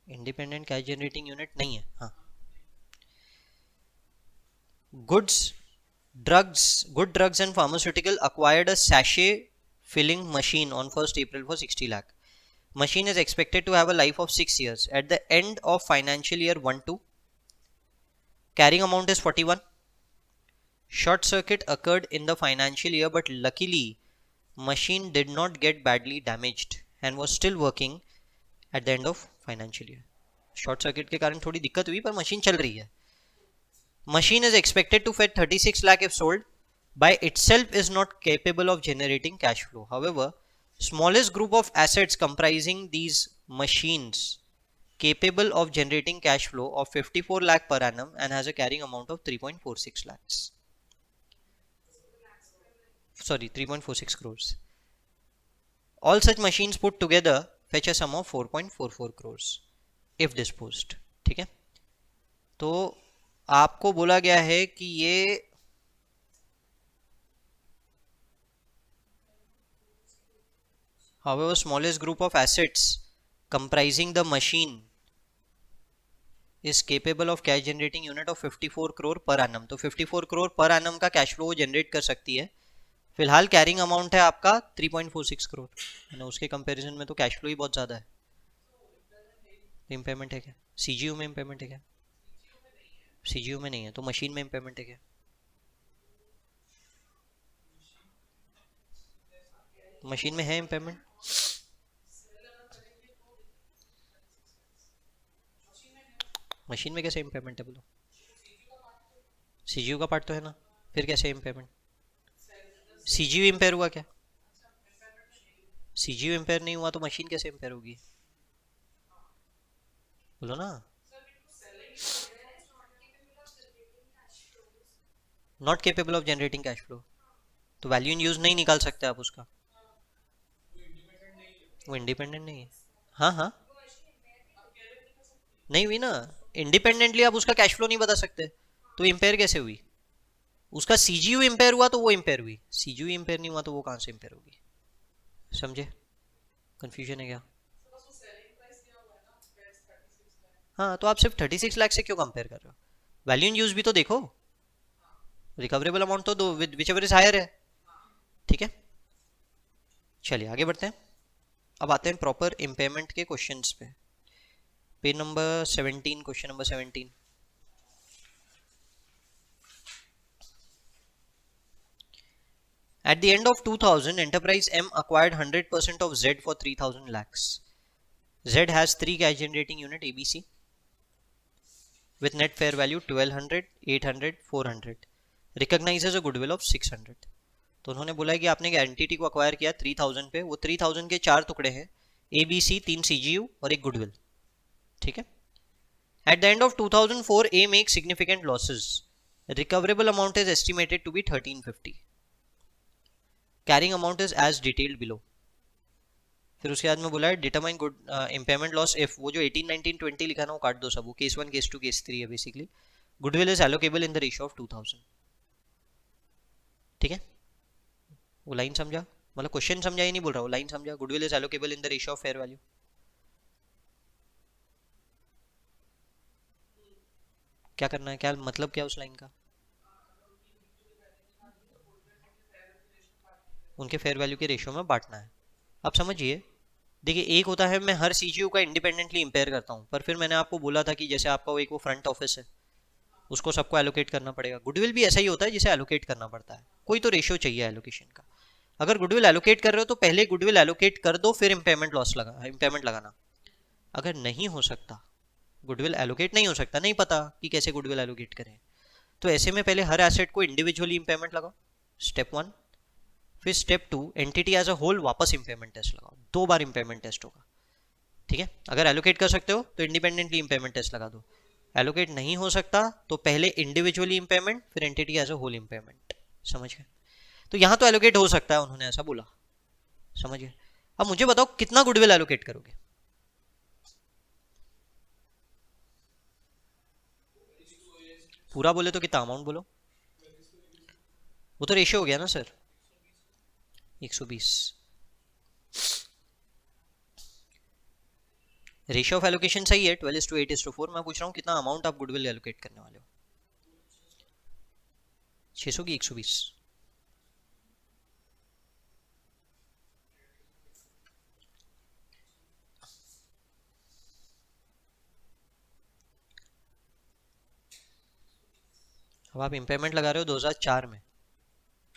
A: इंडिपेंडेंट कैश जनरेटिंग यूनिट नहीं है, हाँ। Goods good drugs and pharmaceutical acquired a sachet filling machine on 1st April for 60 lakh. Machine is expected to have a life of 6 years. At the end of financial year 1-2, carrying amount is 41. Short circuit occurred in the financial year, but luckily machine did not get badly damaged and was still working at the end of financial year. Short circuit के कारण थोड़ी दिक्कत हुई पर machine चल रही है। Machine is expected to fetch 36 lakh if sold. By itself is not capable of generating cash flow. However, smallest group of assets comprising these machines capable of generating cash flow of 54 lakh per annum and has a carrying amount of 3.46 lakhs. Sorry, 3.46 crores. All such machines put together fetch a sum of 4.44 crores if disposed. ठीक है, तो आपको बोला गया है कि ये however smallest group of assets comprising the machine is capable of cash generating unit of 54 crore per annum। तो 54 crore per annum का कैश फ्लो जनरेट कर सकती है। फिलहाल कैरिंग अमाउंट है आपका 3.46 करोड़, है ना, उसके कंपैरिजन में तो कैश फ्लो ही बहुत ज़्यादा है। इम्पेयरमेंट है क्या सीजीयू में? इम्पेयरमेंट है क्या सीजीयू में? नहीं है तो मशीन में इम्पेयरमेंट है क्या? मशीन में है इम्पेयरमेंट? मशीन में कैसे इम्पेयरमेंट है बोलो? सीजीयू का पार्ट तो है ना, फिर कैसे इम्पेयरमेंट? सीजीयू इम्पेयर हुआ क्या? सीजीयू इम्पेयर नहीं हुआ तो मशीन कैसे इम्पेयर होगी? बोलो ना। Not capable of generating cash flow, तो वैल्यू इन यूज नहीं निकाल सकते आप उसका। वो इंडिपेंडेंट नहीं है। हाँ हाँ, नहीं हुई ना। इंडिपेंडेंटली आप उसका कैश फ्लो नहीं बता सकते, तो इम्पेयर कैसे हुई? उसका सीजीयू इम्पेयर हुआ तो वो इम्पेयर हुई, सीजीयू इम्पेयर नहीं हुआ तो वो कहाँ से इम्पेयर होगी? समझे? कंफ्यूजन है क्या? हाँ, तो आप सिर्फ 36 लाख से क्यों कंपेयर कर रहे हो? वैल्यू इन यूज भी तो देखो, रिकवरेबल अमाउंट तो दो विच एवर इज हायर है। ठीक है, चलिए आगे बढ़ते हैं। अब आते हैं प्रॉपर इम्पेयरमेंट के क्वेश्चंस पे। Page number 17, question number 17। At the end of 2000, Enterprise M acquired 100% of Z for 3000 lakhs. Z has three cash generating unit ABC with net fair value 1200, 800, 400. Recognizes a goodwill of 600. तो उन्होंने बोला है कि आपने एक entity को acquire किया 3000 पे, वो 3000 के चार टुकड़े हैं, ABC, 3 CGU और एक गुडविल। ठीक है, eight the end of 2004 A makes significant losses. Recoverable amount is estimated to be 1350. Carrying amount is as detailed below. फिर उसके बाद में बोला है determine good impairment loss if, वो जो 18, 19, 20 लिखा ना वो काट दो सब, वो केस 1, केस 2, केस 3 है basically. Goodwill is allocable in the ratio of 2000। ठीक है, वो लाइन समझा? मतलब क्वेश्चन समझा ही नहीं बोल रहा, वो लाइन समझा। Goodwill is allocable in the ratio of fair value. क्या करना है, क्या मतलब क्या उस लाइन का? उनके फेयर वैल्यू के रेशियो में बांटना है। आप समझिए, देखिए एक होता है मैं हर सीजीयू का इंडिपेंडेंटली इंपेयर करता हूँ, पर फिर मैंने आपको बोला था कि जैसे आपका वो एक वो फ्रंट ऑफिस है, उसको सबको एलोकेट करना पड़ेगा। गुडविल भी ऐसा ही होता है जिसे एलोकेट करना पड़ता है, कोई तो रेशियो चाहिए एलोकेशन का। अगर गुडविल एलोकेट कर रहे हो तो पहले गुडविल एलोकेट कर दो, फिर इम्पेयरमेंट लॉस लगा इम्पेयरमेंट लगाना। अगर नहीं हो सकता, गुडविल एलोकेट नहीं हो सकता, नहीं पता कि कैसे गुडविल एलोकेट करें, तो ऐसे में पहले हर एसेट को इंडिविजुअली इम्पेयरमेंट लगाओ, स्टेप 1। फिर step 2, entity as a whole वापस इम्पेयरमेंट टेस्ट लगाओ, 2 बार इम्पेयरमेंट टेस्ट होगा। ठीक है, अगर एलोकेट कर सकते हो तो इंडिपेंडेंटली इम्पेयरमेंट टेस्ट लगा दो। एलोकेट नहीं हो सकता तो पहले इंडिविजुअली इम्पेयरमेंट, फिर entity as a whole impairment. समझ गए? तो यहां तो एलोकेट हो सकता है, उन्होंने ऐसा बोला। समझ गए? अब मुझे बताओ कितना गुडविल एलोकेट करोगे? पूरा बोले तो कितना अमाउंट बोलो? वो तो रेशियो हो गया ना सर, 120। रेशियो ऑफ एलोकेशन सही है, 12:8:4। मैं पूछ रहा हूँ कितना अमाउंट आप गुडविल एलोकेट करने वाले हो? 600 की 120? अब आप इम्पेयरमेंट लगा रहे हो 2004 में,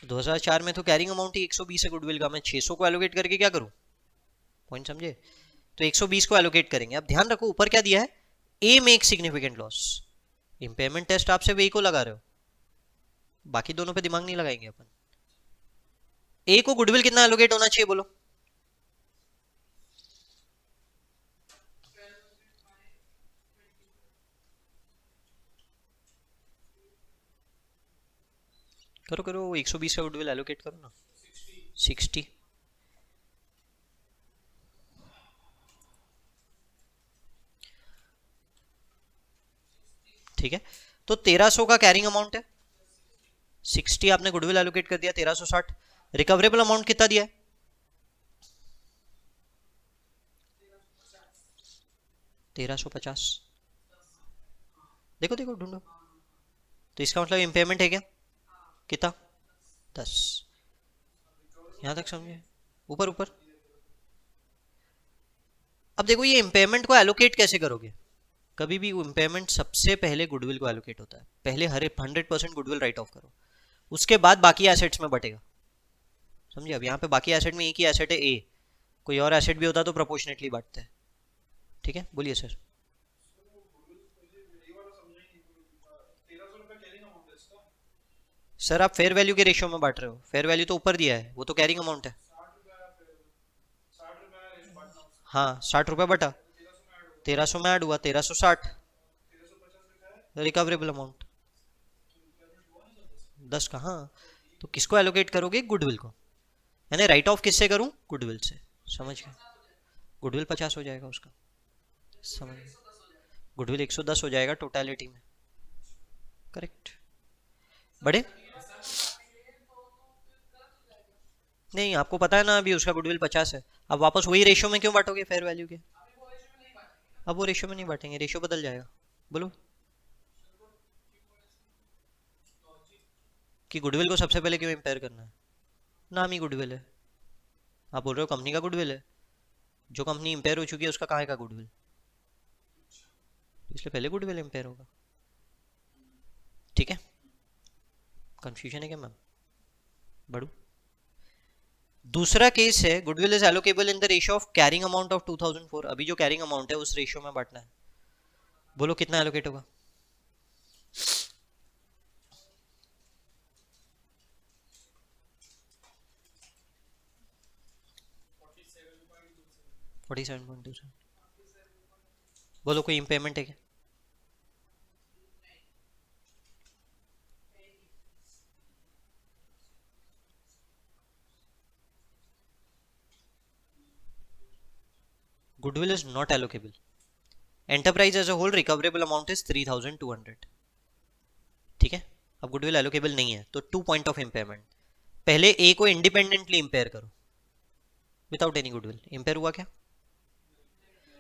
A: 2004 में तो कैरिंग अमाउंट ही 120 है गुडविल का, मैं 600 को एलोकेट करके क्या करूं? पॉइंट समझे? तो 120 को एलोकेट करेंगे। अब ध्यान रखो ऊपर क्या दिया है, a make significant loss. Impairment test आप सिर्फ ए को लगा रहे हो, बाकी दोनों पे दिमाग नहीं लगाएंगे अपन। ए को गुडविल कितना एलोकेट होना चाहिए बोलो? करो करो, 120 का गुडविल एलोकेट करो ना। 60। ठीक है, तो 1300 का कैरिंग अमाउंट है, 60 आपने गुडविल एलोकेट कर दिया, 1360। रिकवरेबल अमाउंट कितना दिया है? 1350। देखो देखो ढूंढो, तो इसका मतलब इम्पेयरमेंट है क्या? कितना? 10। यहां तक समझे? ऊपर ऊपर। अब देखो ये इम्पेयरमेंट को एलोकेट कैसे करोगे? कभी भी इम्पेयरमेंट सबसे पहले गुडविल को एलोकेट होता है, पहले हर 100% गुडविल राइट ऑफ करो, उसके बाद बाकी एसेट्स में बटेगा। समझे? अब यहाँ पे बाकी एसेट में एक ही एसेट है ए, कोई और एसेट भी होता तो प्रोपोर्शनेटली बांटते हैं। ठीक है, बोलिए सर। सर आप फेयर वैल्यू के रेशियो में बांट रहे हो, फेयर वैल्यू तो ऊपर दिया है, वो तो कैरिंग अमाउंट है। हाँ 60 रुपये बटा 1300 में ऐड हुआ 1360 रिकवरेबल अमाउंट। 10 का, हाँ। तो किसको एलोकेट करोगे? गुडविल को। यानी राइट ऑफ किससे करूं? गुडविल से। समझ गए? गुडविल 50 हो जाएगा उसका। समझ गए? गुडविल 110 हो जाएगा टोटलिटी में। करेक्ट। बड़े नहीं, आपको पता है ना अभी उसका गुडविल 50 है, अब वापस वही रेशियो में क्यों बांटोगे फेयर वैल्यू के? अब वो रेशियो में नहीं बांटेंगे, रेशियो बदल जाएगा। बोलो कि गुडविल को सबसे पहले क्यों इम्पेयर करना है? नाम ही गुडविल है। आप बोल रहे हो कंपनी का गुडविल है, जो कंपनी इम्पेयर हो चुकी है उसका कहाँ है का गुडविल? इसलिए पहले गुडविल इम्पेयर होगा। ठीक है, कंफ्यूजन है क्या मैम? बड़ू दूसरा केस है, goodwill is allocable in the ratio of carrying amount of 2004। अभी जो कैरिंग अमाउंट है उस रेशियो में बांटना है। बोलो कितना एलोकेट होगा? 47.27। बोलो कोई इम्पेयरमेंट है क्या? Goodwill is not allocable. Enterprise as a whole recoverable amount is 3200। ठीक है, अब गुडविल एलोकेबल नहीं है तो 2 पॉइंट ऑफ इम्पेयरमेंट। पहले ए को इंडिपेंडेंटली इंपेयर करो विदाउट एनी गुडविल। इंपेयर हुआ क्या?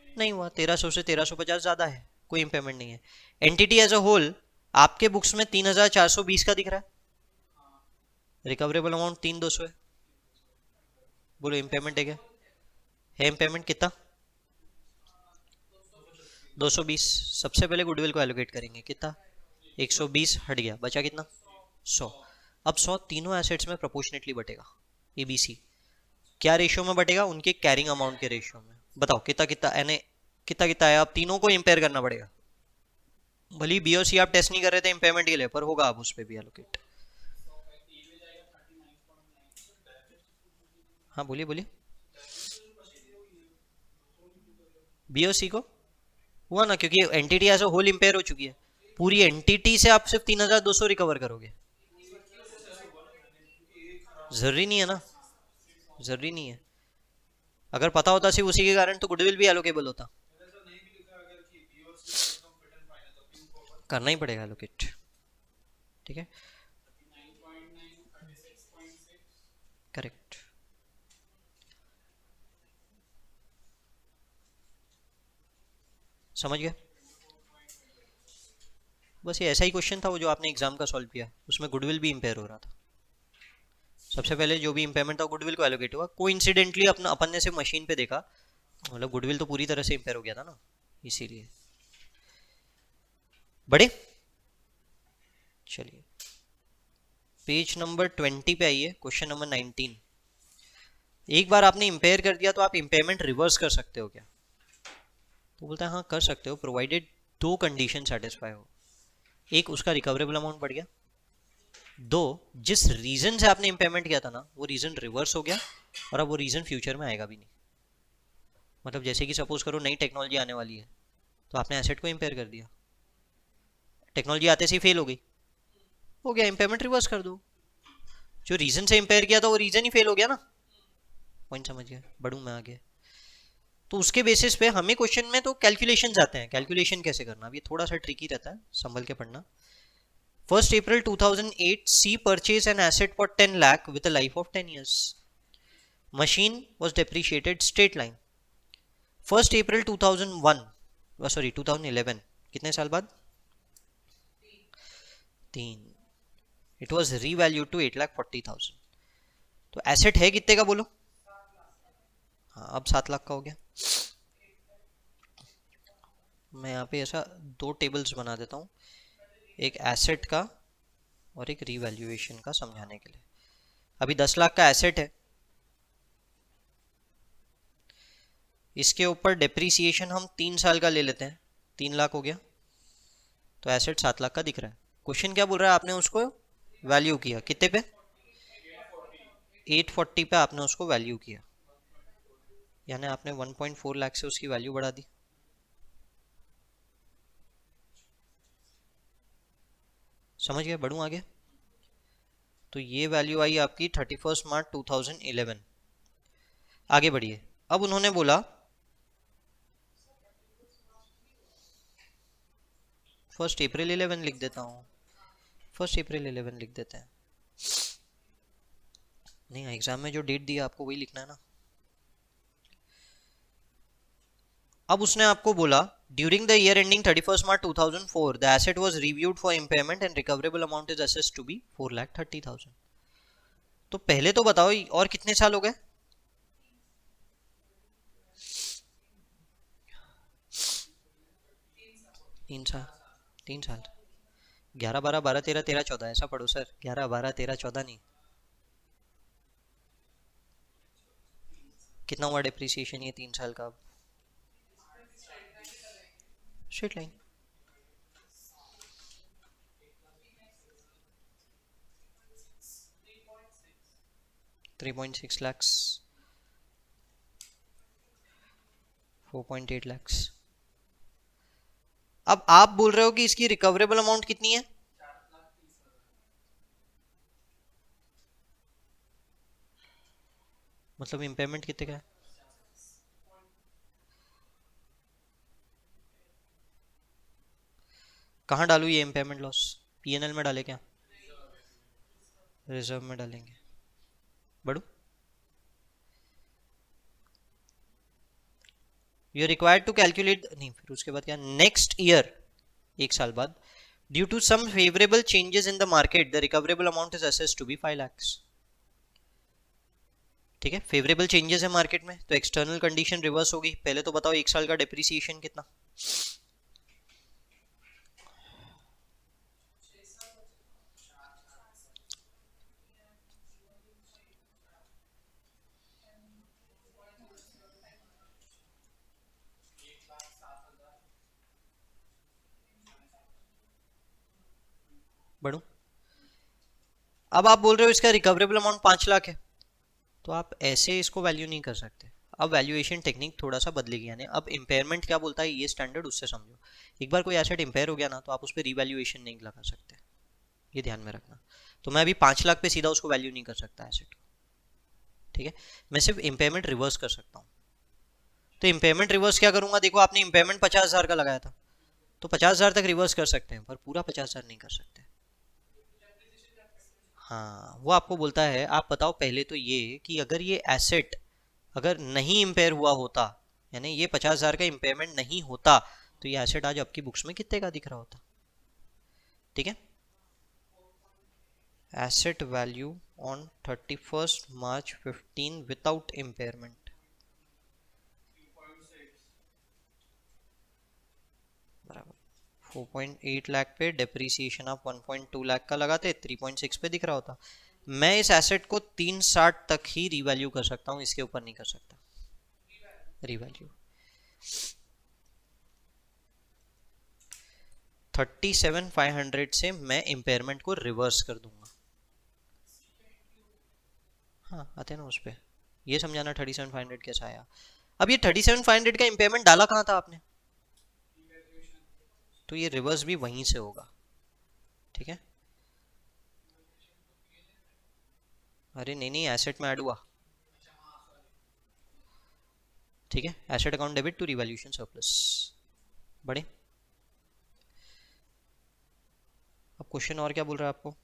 A: नहीं हुआ। 1300 से 1350 ज्यादा है, कोई इंपेयरमेंट नहीं है। एंटिटी एज अ होल आपके बुक्स में 3420 का दिख रहा है, रिकवरेबल अमाउंट 3200 है। बोलो इंपेयरमेंट है क्या? है इंपेयरमेंट कितना? 220। सबसे पहले गुडविल को एलोकेट करेंगे, कितना? 120 हट गया, बचा कितना? 100। अब 100 तीनों एसेट्स में प्रोपोर्शनेटली बटेगा, ABC। क्या रेशियो में बटेगा? उनके कैरिंग अमाउंट के रेशियो में। बताओ कितना कितना, यानी कितना कितना है? अब तीनों को इंपेयर करना पड़ेगा। भले बी और सी आप टेस्ट नहीं कर रहे थे इंपेयरमेंट के लिए, पर होगा अब उस पर भी एलोकेट। हाँ बोलिए बोलिए। बी और सी को हुआ ना, क्योंकि entity as a whole impair हो चुकी है। पूरी एंटिटी से आप सिर्फ 3200 रिकवर करोगे। जरूरी नहीं है ना, जरूरी नहीं है। अगर पता होता सिर्फ उसी के कारण तो गुडविल भी एलोकेबल होता। करना ही पड़ेगा एलोकेट। ठीक है, करेक्ट। समझ गया? बस ये ऐसा ही क्वेश्चन था वो जो आपने एग्जाम का सॉल्व किया, उसमें गुडविल भी इंपेयर हो रहा था। सबसे पहले जो भी इंपेयरमेंट था गुडविल को एलोकेट हुआ, कोइंसिडेंटली अपना अपन ने से मशीन पे देखा, मतलब गुडविल तो पूरी तरह से इंपेयर हो गया था ना, इसीलिए। बड़े चलिए पेज नंबर 20 पे आइए, क्वेश्चन नंबर 19। एक बार आपने इंपेयर कर दिया तो आप इंपेयरमेंट रिवर्स कर सकते हो क्या? तो बोलता है हाँ कर सकते हो, प्रोवाइडेड दो कंडीशन सेटिस्फाई हो। एक, उसका रिकवरेबल अमाउंट बढ़ गया। दो, जिस रीजन से आपने इंपेयरमेंट किया था ना वो रीजन रिवर्स हो गया, और अब वो रीजन फ्यूचर में आएगा भी नहीं। मतलब जैसे कि सपोज करो नई टेक्नोलॉजी आने वाली है, तो आपने एसेट को इंपेयर कर दिया, टेक्नोलॉजी आते से फेल हो गई, हो गया, इंपेयरमेंट रिवर्स कर दो। जो रीजन से इंपेयर किया था वो रीजन ही फेल हो गया ना। पॉइंट समझ गया? बढ़ू मैं आगे। तो उसके बेसिस पे हमें क्वेश्चन में तो कैलकुलेशंस आते हैं, कैलकुलेशन कैसे करना, अब ये थोड़ा सा ट्रिकी रहता है, संभल के पढ़ना। 1st April 2008, C purchased an asset for 10 lakh with a life of 10 years. Machine was depreciated straight line. 1st April 2001, sorry 2011, कितने साल बाद? 3। It was revalued to 8,40,000। तो एसेट है कितने का बोलो? हाँ, अब 7 लाख का हो गया। मैं यहाँ पे ऐसा 2 टेबल्स बना देता हूँ, एक एसेट का और एक रीवैल्यूएशन का, समझाने के लिए। अभी 10 लाख का एसेट है, इसके ऊपर डेप्रीसिएशन हम 3 साल का ले लेते हैं, 3 लाख हो गया, तो एसेट 7 लाख का दिख रहा है। क्वेश्चन क्या बोल रहा है? आपने उसको वैल्यू किया कितने पे? 840 पे आपने उसको वैल्यू किया, यानी आपने 1.4 लाख से उसकी वैल्यू बढ़ा दी। समझ गए? बढ़ू आगे? तो ये वैल्यू आई आपकी 31 मार्च 2011। आगे बढ़िए। अब उन्होंने बोला 1 अप्रैल 11 लिख देता हूँ, 1 अप्रैल 11 लिख देते हैं। नहीं, एग्जाम में जो डेट दिया आपको वही लिखना है ना। अब उसने आपको बोला during the year ending 31 March 2004 the asset was reviewed for impairment and recoverable amount is assessed to be 4,30,000। तो पहले तो बताओ और कितने साल हो गए? 3 साल। 3 साल। 11, 12, 12, 13, 13, 14 ऐसा पढ़ो सर, 11, 12, 13, 14 नहीं। कितना हुआ डिप्रिसिएशन ये 3 साल का? Straight line. 3.6 lakhs, 4.8 lakhs। अब आप बोल रहे हो कि इसकी रिकवरेबल अमाउंट कितनी है? मतलब इम्पेयरमेंट कितने का है? कहाँ डालू ये इम्पेयरमेंट लॉस? पीएनएल में डाले क्या? रिजर्व में डालेंगे। बढ़ू। यू रिक्वायर्ड टू कैलकुलेट, नहीं फिर उसके बाद क्या, नेक्स्ट ईयर, 1 साल बाद, due to some favourable changes in the market the recoverable amount is assessed to be 5 lakhs। ठीक है, फेवरेबल चेंजेस है मार्केट में, तो एक्सटर्नल कंडीशन रिवर्स होगी। पहले तो बताओ 1 साल का डिप्रिसिएशन कितना? बढ़ू। अब आप बोल रहे हो इसका रिकवरेबल अमाउंट 5 लाख है, तो आप ऐसे इसको वैल्यू नहीं कर सकते। अब वैल्यूएशन टेक्निक थोड़ा सा बदलेगी, यानी अब इम्पेयरमेंट क्या बोलता है ये स्टैंडर्ड उससे समझो। एक बार कोई एसेट इम्पेयर हो गया ना, तो आप उस पर रिवैल्यूएशन नहीं लगा सकते, ये ध्यान में रखना। तो मैं अभी 5 लाख पे सीधा उसको वैल्यू नहीं कर सकता एसेट को, ठीक है। मैं सिर्फ इम्पेयरमेंट रिवर्स कर सकता हूँ। तो इम्पेयरमेंट रिवर्स क्या करूंगा? देखो आपने इम्पेयरमेंट 50,000 का लगाया था, तो 50,000 तक रिवर्स कर सकते हैं, पर पूरा 50,000 नहीं कर सकते। हाँ, वो आपको बोलता है, आप बताओ पहले तो ये कि अगर ये एसेट अगर नहीं इम्पेयर हुआ होता, यानी ये 50,000 का इम्पेयरमेंट नहीं होता, तो ये एसेट आज आपकी बुक्स में कितने का दिख रहा होता? ठीक है। Asset value on 31 March 15 without impairment, बराबर 4.8 लाख पे डेप्रीसिएशन आप 1.2 लाख का लगाते, 3.6 पे दिख रहा होता। मैं इस एसेट को 360 तक ही रिवैल्यू कर सकता हूँ, इसके ऊपर नहीं कर सकता रिवैल्यू। 37,500 से मैं इम्पेयरमेंट को रिवर्स कर दूंगा। हाँ, आते हैं ना उस पर, ये समझाना 37,500 कैसा आया। अब ये 37,500 का इम्पेयरमेंट डाला कहाँ था आपने? तो ये रिवर्स भी वहीं से होगा, ठीक है। अरे नहीं नहीं, एसेट में ऐड हुआ, ठीक है, asset account debit to revaluation surplus. बढ़े, अब क्वेश्चन और क्या बोल रहा है आपको?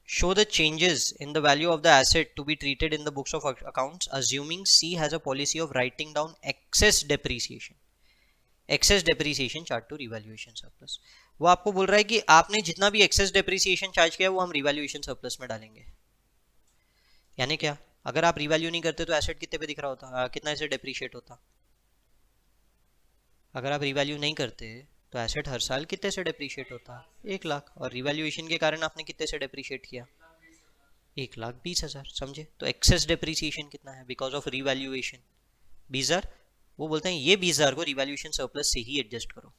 A: Show the changes in the value of the asset to be treated in the books of accounts assuming C has a policy of writing down excess depreciation charged to revaluation surplus। वो आपको बोल रहा है कि आपने जितना भी excess depreciation charge किया वो हम revaluation surplus में डालेंगे। यानी क्या, अगर आप रिवैल्यू नहीं करते तो एसेट कितने पे दिख रहा होता, कितना एसेट डेप्रीशिएट होता? अगर आप रिवैल्यू नहीं करते तो एसेट हर साल कितने से डेप्रीशिएट होता? 1 लाख। और रिवैल्यूएशन के कारण आपने कितने से डेप्रीशिएट किया? 1,20,000। समझे? तो एक्सेस डेप्रीसिएशन कितना है बिकॉज ऑफ रिवैल्यूएशन? 20,000। वो बोलते हैं ये 20,000 को रिवैल्यूएशन सरप्लस से ही एडजस्ट करो,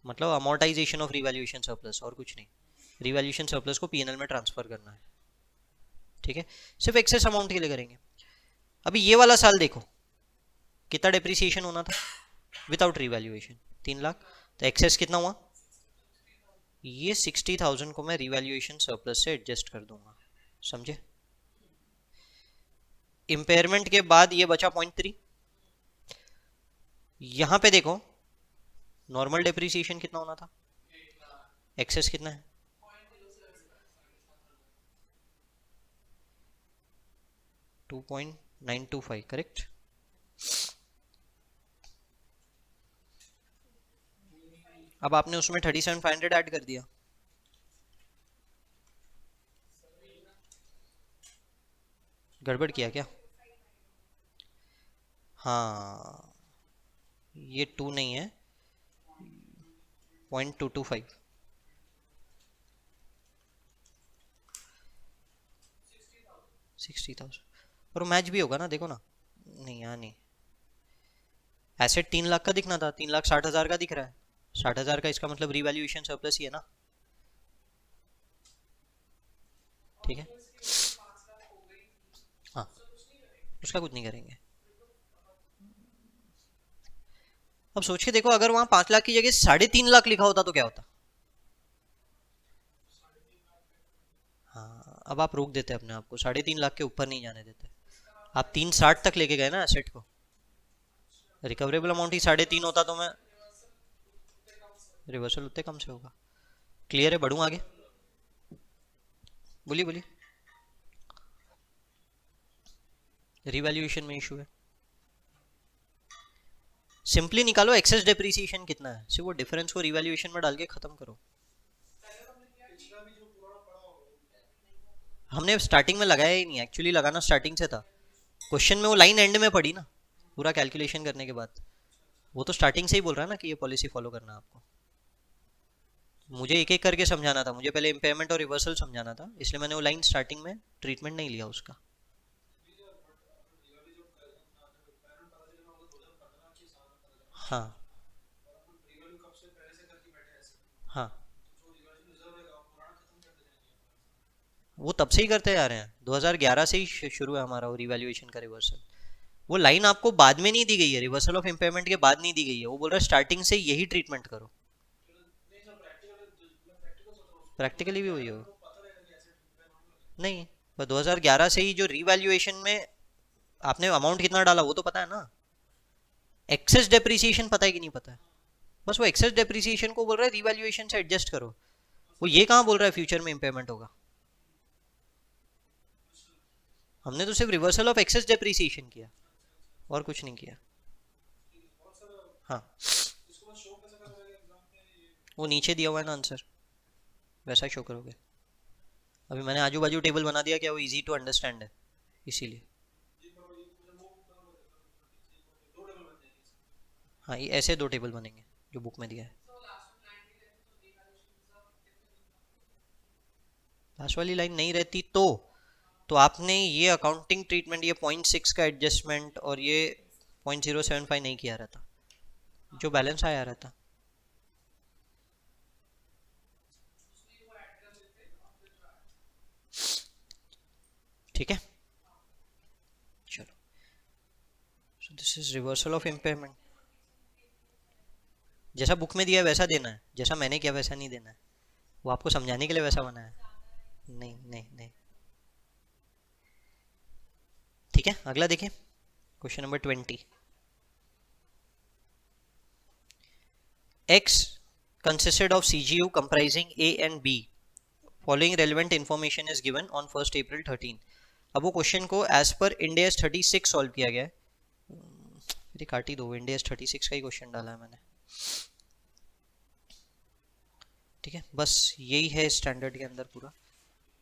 A: मतलब अमोर्टाइजेशन ऑफ रिवैल्यूएशन सरप्लस और कुछ नहीं। रिवैल्यूएशन सरप्लस को पीएनएल में ट्रांसफर करना है। ठीक है, सिर्फ एक्सेस अमाउंट के लिए करेंगे। अभी ये वाला साल देखो कितना डेप्रीसिएशन होना था विदाउट रिवैल्यूएशन? 3 लाख। तो एक्सेस कितना हुआ? ये 60,000 को मैं रिवैल्यूएशन सरप्लस से एडजस्ट कर दूंगा। समझे? इंपेयरमेंट के बाद ये बचा 0.3। यहां पे देखो नॉर्मल डेप्रीसिएशन कितना होना था, एक्सेस कितना है? 2.925। करेक्ट। अब आपने उसमें 37,500 ऐड कर दिया, गड़बड़ किया क्या? हाँ, ये 2 नहीं है, 0.225। 60,000 और मैच भी होगा ना, देखो ना। नहीं, यहाँ नहीं। एसेट 3 लाख का दिखना था, 3,60,000 का दिख रहा है। 60,000 का, इसका मतलब रिवैल्यूएशन सरप्लस ही है ना। ठीक है, हाँ, उसका कुछ नहीं करेंगे। अब सोच के देखो, अगर वहां 5 लाख की जगह 3.5 लाख लिखा होता तो क्या होता? हाँ, अब आप रोक देते अपने आप को, 3.5 लाख के ऊपर नहीं जाने देते। आप 360 तक लेके गए ना एसेट को। रिकवरेबल अमाउंट ही 3.5 होता तो मैं रिवर्सल उतने कम से होगा। क्लियर है? बढ़ूं आगे? बोलिए बोलिए। रिवैल्यूएशन में इशू है, सिंपली निकालो एक्सेस डेप्रीसिएशन कितना है, सिर्फ वो डिफरेंस को रिवैल्यूएशन में डाल के खत्म करो। हमने स्टार्टिंग में लगाया ही नहीं, एक्चुअली लगाना स्टार्टिंग से था। क्वेश्चन में वो लाइन एंड में पड़ी ना, पूरा कैलकुलेशन करने के बाद। वो तो स्टार्टिंग से ही बोल रहा है ना कि ये पॉलिसी फॉलो करना आपको। मुझे एक एक करके समझाना था, मुझे पहले इम्पेयरमेंट और रिवर्सल समझाना था, इसलिए मैंने वो लाइन स्टार्टिंग में ट्रीटमेंट नहीं लिया उसका। हाँ हाँ, वो तब से ही करते आ रहे हैं, 2011 से ही शुरू है हमारा वो रिवैल्यूएशन का रिवर्सल। वो लाइन आपको बाद में नहीं दी गई है, रिवर्सल ऑफ इम्पेयरमेंट के बाद नहीं दी गई है। वो बोल रहा है स्टार्टिंग से यही ट्रीटमेंट करो। प्रैक्टिकली भी वही हो नहीं, पर 2011 से ही जो रिवैल्यूएशन में आपने अमाउंट कितना डाला वो तो पता है ना। एक्सेस डेप्रिसिएशन पता है कि नहीं पता है? बस वो एक्सेस डेप्रिसिएशन को बोल रहा है रिवैल्यूएशन से एडजस्ट करो। वो ये कहाँ बोल रहा है फ्यूचर में इम्पेयरमेंट होगा? हमने तो सिर्फ रिवर्सल ऑफ एक्सेस डेप्रिसिएशन किया और कुछ नहीं किया। हाँ, वो नीचे दिया हुआ है ना आंसर, वैसा शो करोगे। अभी मैंने आजू बाजू टेबल बना दिया, क्या वो इजी टू अंडरस्टैंड है इसीलिए। हाँ, ये ऐसे 2 टेबल बनेंगे जो बुक में दिया है। लास्ट वाली लाइन नहीं रहती तो आपने ये अकाउंटिंग ट्रीटमेंट, ये 0.6 का एडजस्टमेंट और ये 0.075 नहीं किया रहता, जो बैलेंस आया रहता। ठीक है, चलो। So this is reversal of impairment. जैसा बुक में दिया है वैसा देना है, जैसा मैंने किया वैसा नहीं देना है। वो आपको समझाने के लिए वैसा बना है। नहीं नहीं नहीं, ठीक है, अगला देखिए question number 20। X consisted of CGU comprising A and B. Following relevant information is given on 1st April 13। अब वो क्वेश्चन को एज पर इंडेस 36 सॉल्व किया गया है। मेरी काट ही दो, इंडेस 36 का ही क्वेश्चन डाला है मैंने। ठीक है, बस यही है स्टैंडर्ड के अंदर पूरा।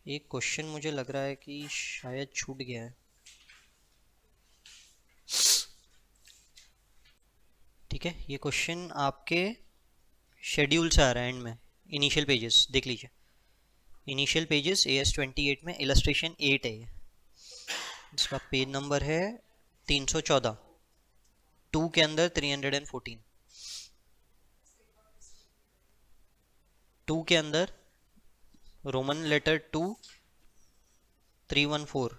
A: एक क्वेश्चन मुझे लग रहा है कि शायद छूट गया है। ठीक है, ये क्वेश्चन आपके शेड्यूल से आ रहा है एंड में, इनिशियल पेजेस देख लीजिए। इनिशियल पेजेस AS28 में इलस्ट्रेशन 8 है ये, इसका पेज नंबर है 314, 2 के अंदर 314, 2 के अंदर रोमन लेटर 2 314,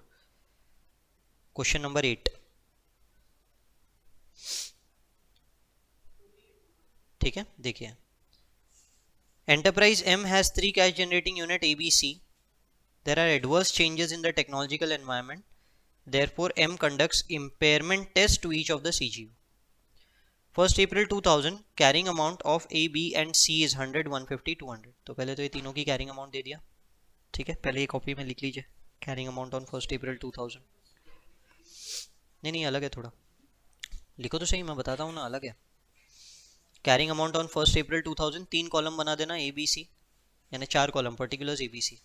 A: क्वेश्चन नंबर 8। ठीक है, देखिए Enterprise M has 3 cash generating unit ABC. There are adverse changes in the technological environment. Therefore, M conducts impairment test to each of the CGU. 1st April 2000 carrying amount of A, B and C is 100, 150, 200। तो पहले तो ये तीनों की carrying amount दे दिया। ठीक है, पहले ये कॉपी में लिख लीजिए, carrying amount on 1st April 2000। नहीं अलग है थोड़ा, लिखो तो सही, मैं बताता हूँ ना, अलग है। Carrying amount on 1st April 2000, 3 column बना देना ABC, यानी 4 कॉलम पर्टिकुलर्स ABC।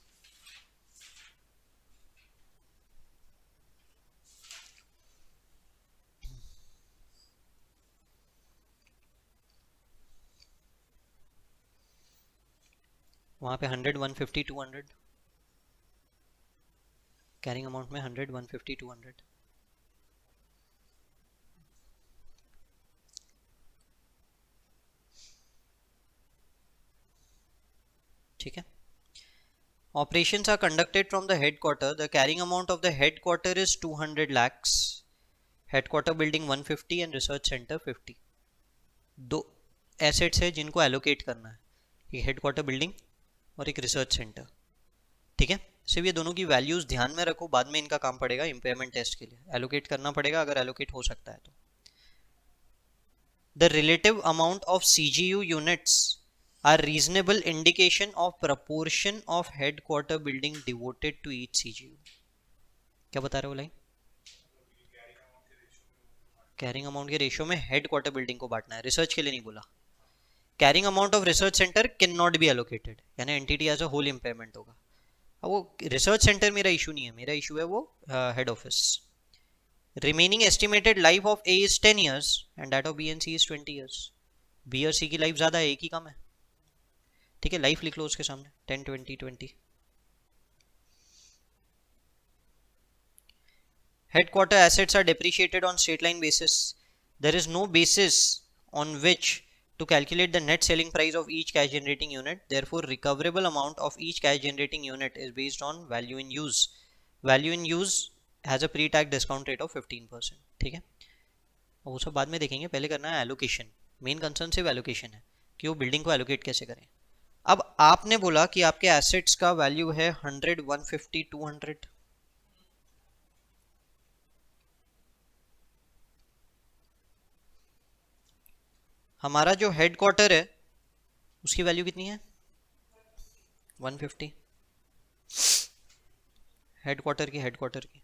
A: वहाँ पे 100, 150, 200, कैरिंग अमाउंट में 100, 150, 200। ठीक है, operations are conducted from the headquarter. The carrying amount of the headquarter is 200 lakhs, headquarter building 150 and research center 50। दो assets है जिनको एलोकेट करना है, एक हेडक्वार्टर बिल्डिंग और एक रिसर्च सेंटर। ठीक है, सिर्फ ये दोनों की वैल्यूज ध्यान में रखो, बाद में इनका काम पड़ेगा इम्पेयरमेंट टेस्ट के लिए, एलोकेट करना पड़ेगा अगर एलोकेट हो सकता है तो। The relative amount of CGU units are reasonable indication of proportion of headquarter building devoted to each CGU। क्या बता रहे हो लाइन? कैरिंग अमाउंट के रेशियो में हेडक्वार्टर बिल्डिंग को बांटना है, रिसर्च के लिए नहीं बोला। Carrying amount of research centre can not be allocated, यानी entity as a whole impairment होगा। अब वो रिसर्च सेंटर मेरा इशू नहीं है, मेरा इशू है वो head office. Remaining estimated life of A is 10 years and that of B and C is 20 years। B और C की लाइफ ज्यादा है, एक ही कम है। ठीक है, लाइफ लिख लो उसके सामने 10, 20, 20। Headquarter assets are depreciated on straight line basis. There is no basis on which to calculate the net selling price of each cash generating unit. Therefore recoverable amount of each cash generating unit is based on value in use. Value in use has a pre tax discount rate of 15%। ठीक है, वो सब बाद में देखेंगे, पहले करना है एलोकेशन। मेन कंसर्न सिर्फ एलोकेशन है कि वो बिल्डिंग को एलोकेट कैसे करें। अब आपने बोला कि आपके एसेट्स का वैल्यू है 100, 150, 200। हमारा जो हेडक्वार्टर है उसकी वैल्यू कितनी है? 150। हेडक्वार्टर की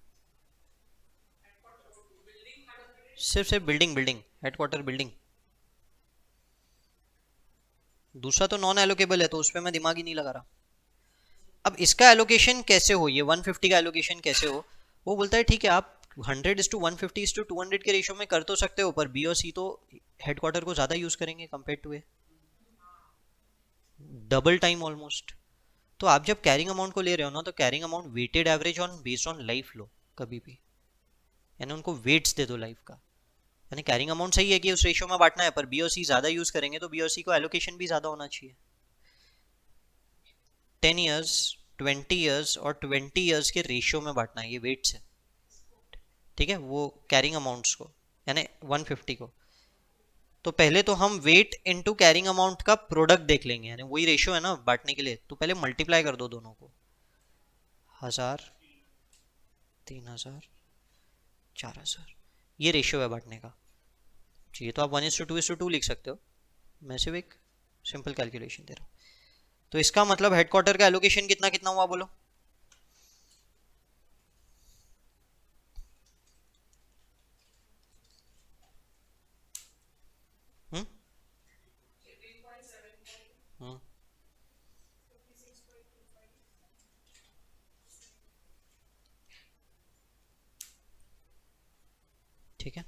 A: सिर्फ बिल्डिंग हेडक्वार्टर बिल्डिंग। दूसरा तो नॉन एलोकेबल है, तो उस पर मैं दिमाग ही नहीं लगा रहा। अब इसका एलोकेशन कैसे हो, ये 150 का एलोकेशन कैसे हो? वो बोलता है ठीक है आप 100:150:200 के रेशियो में कर तो सकते हो, पर बी और सी तो हेडक्वार्टर को ज्यादा यूज करेंगे compare to a, double time almost. तो आप जब कैरिंग अमाउंट को ले रहे हो ना, तो carrying amount weighted average on based on life लो कभी भी, यानी उनको वेट्स दे दो लाइफ का। यानी कैरिंग अमाउंट सही है कि उस रेशियो में बांटना है, पर बी और सी ज्यादा यूज करेंगे तो बी और सी को एलोकेशन भी ज्यादा होना चाहिए। 10 years, 20 years और 20 years के रेशियो में बांटना है, ये वेट्स है। ठीक है, वो कैरिंग अमाउंट्स को यानी 150 को। तो पहले तो हम वेट इनटू कैरिंग अमाउंट का प्रोडक्ट देख लेंगे, यानी वही रेशियो है ना बांटने के लिए, तो पहले मल्टीप्लाई कर दो दोनों को, 1000, 3000, 4,000। ये रेशियो है बांटने का। चाहिए तो आप 1:2:2 लिख सकते हो, मैं सिर्फ एक सिंपल कैलकुलेशन दे रहा हूँ। तो इसका मतलब हेडक्वार्टर का एलोकेशन कितना कितना हुआ बोलो। हम्म हम्म ठीक है।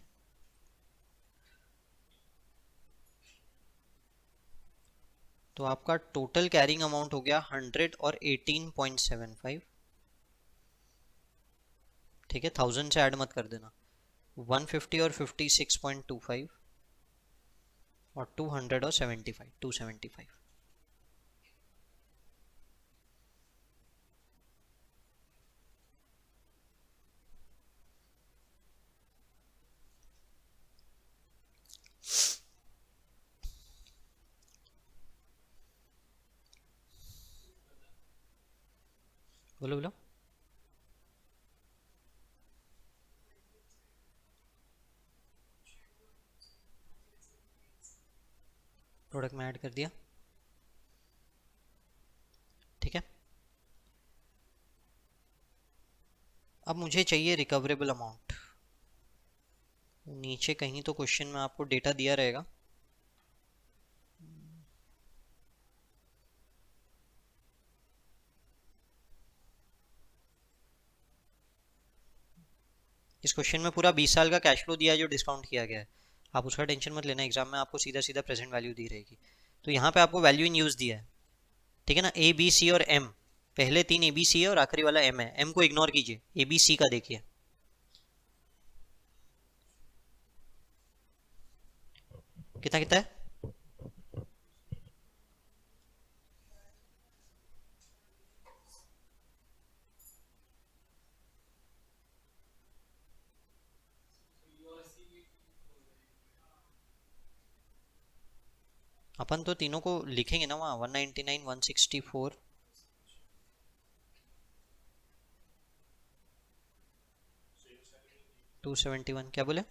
A: तो आपका टोटल कैरिंग अमाउंट हो गया 118.75। ठीक है, 1000 से ऐड मत कर देना। 150 और 56.25 और 200 और 75, 275। बोलो बोलो। प्रोडक्ट में ऐड कर दिया। ठीक है, अब मुझे चाहिए रिकवरेबल अमाउंट। नीचे कहीं तो क्वेश्चन में आपको डेटा दिया रहेगा। इस क्वेश्चन में पूरा 20 साल का कैश फ्लो दिया है जो डिस्काउंट किया गया है। आप उसका टेंशन मत लेना, एग्जाम में आपको सीधा सीधा प्रेजेंट वैल्यू दी रहेगी। तो यहाँ पे आपको वैल्यू इन यूज दिया है। ठीक है ना, ए बी सी और एम। पहले तीन ए बी सी है और आखिरी वाला एम है। एम को इग्नोर कीजिए, ए बी सी का देखिए। कितना कितना है? अपन तो तीनों को लिखेंगे ना वहाँ, 199, 164। 271 क्या बोले?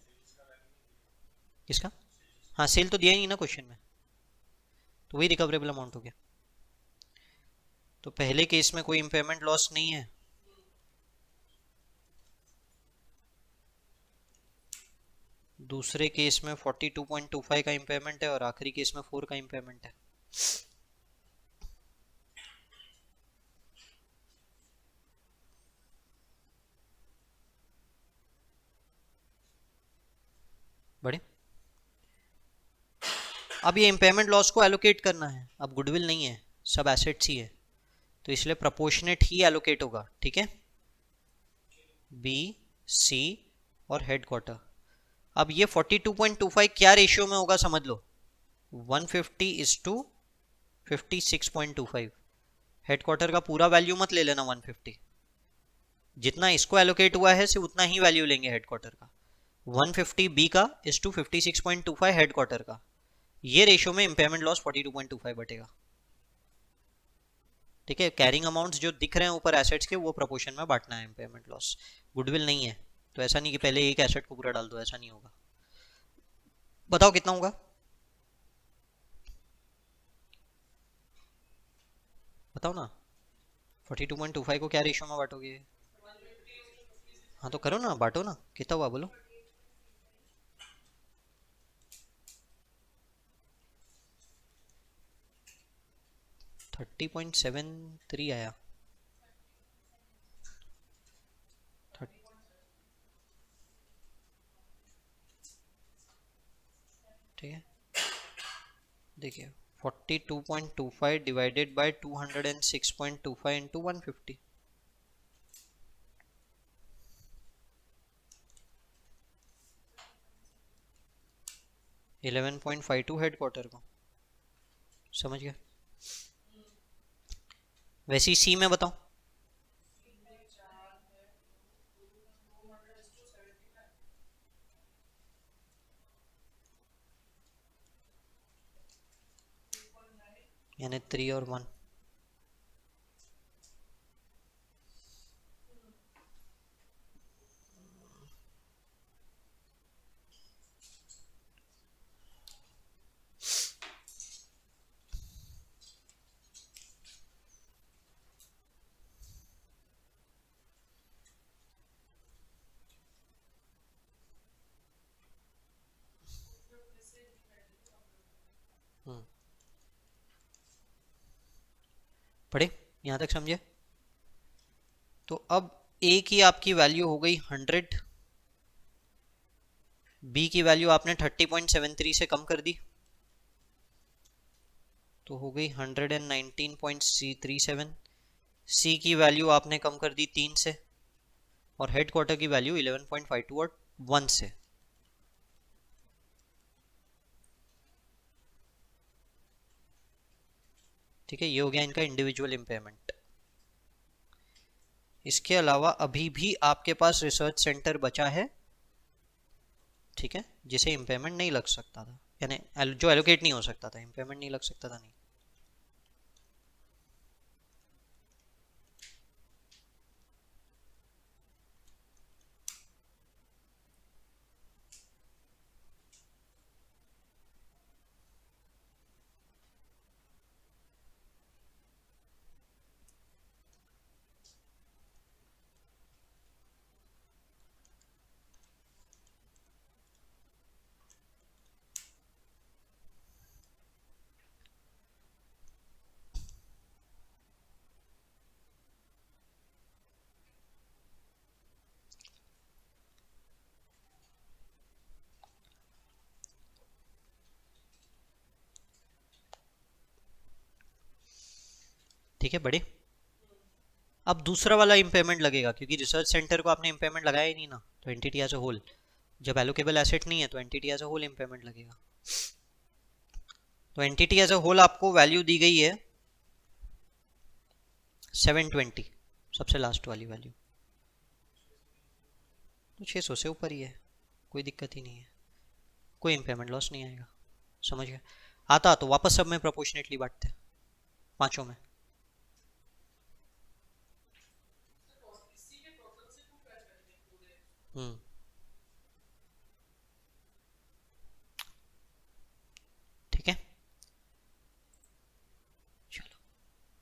A: किसका? हाँ, सेल तो दिया ही नहीं ना क्वेश्चन में, तो वही रिकवरेबल अमाउंट हो गया। तो पहले केस में कोई इम्पेयरमेंट लॉस नहीं है। दूसरे केस में 42.25 का इम्पेयरमेंट है और आखिरी केस में 4 का इम्पेयरमेंट है। बड़े, अब ये इम्पेयरमेंट लॉस को एलोकेट करना है। अब गुडविल नहीं है, सब एसेट्स ही है, तो इसलिए प्रोपोर्शनेट ही एलोकेट होगा। ठीक है, बी, सी और हेडक्वार्टर। अब ये 42.25 क्या रेशियो में होगा समझ लो। 150:56.25। हेडक्वार्टर का पूरा वैल्यू मत ले लेना 150। जितना इसको एलोकेट हुआ है सिर्फ उतना ही वैल्यू लेंगे हेडक्वार्टर का। 150 बी का इज टू 56.25 हेडक्वार्टर का। ये रेशियो में इम्पेयरमेंट लॉस 42.25 बटेगा। ठीक है, कैरिंग अमाउंट्स जो दिख रहे हैं ऊपर एसेट्स के, वो प्रोपोर्शन में बांटना है इम्पेयरमेंट लॉस। गुडविल नहीं है, तो ऐसा नहीं कि पहले एक एसेट को पूरा डाल दो, ऐसा नहीं होगा। बताओ कितना होगा? बताओ ना। 42.25 को क्या रेशियो में बांटोगे? हाँ तो करो ना, बांटो ना, कितना हुआ बोलो। 30.73 आया। 30 ठीक है, देखिए 42.25 divided by 206.25 into 150। 11.52 head quarter को। समझ गया? वैसे ही सी में बताओ। यानी 3 और 1। पढ़े? यहाँ तक समझे? तो अब ए की आपकी वैल्यू हो गई 100, बी की वैल्यू आपने 30.73 से कम कर दी तो हो गई 119.37। सी की वैल्यू आपने कम कर दी 3 से, और हेड क्वार्टर की वैल्यू 11.52 और 1 से। ठीक है, ये हो गया इनका इंडिविजुअल इम्पेयरमेंट। इसके अलावा अभी भी आपके पास रिसर्च सेंटर बचा है, ठीक है, जिसे इम्पेयरमेंट नहीं लग सकता था, यानी जो एलोकेट नहीं हो सकता था, इम्पेयरमेंट नहीं लग सकता था, नहीं। ठीक है बड़े, अब दूसरा वाला इम्पेयरमेंट लगेगा, क्योंकि रिसर्च सेंटर को आपने इम्पेयरमेंट लगाया ही नहीं ना, तो एंटिटी एज अ होल, जब एलोकेबल एसेट नहीं है तो entity as a whole impairment लगेगा। तो एंटिटी एज अ होल आपको वैल्यू दी गई है 720, सबसे लास्ट वाली वैल्यू, तो 600 से ऊपर ही है, कोई दिक्कत ही नहीं है, कोई इम्पेयरमेंट लॉस नहीं आएगा। समझ गए? आता तो वापस सब में प्रोपोर्शनेटली बांटते, पांचों में। हम्म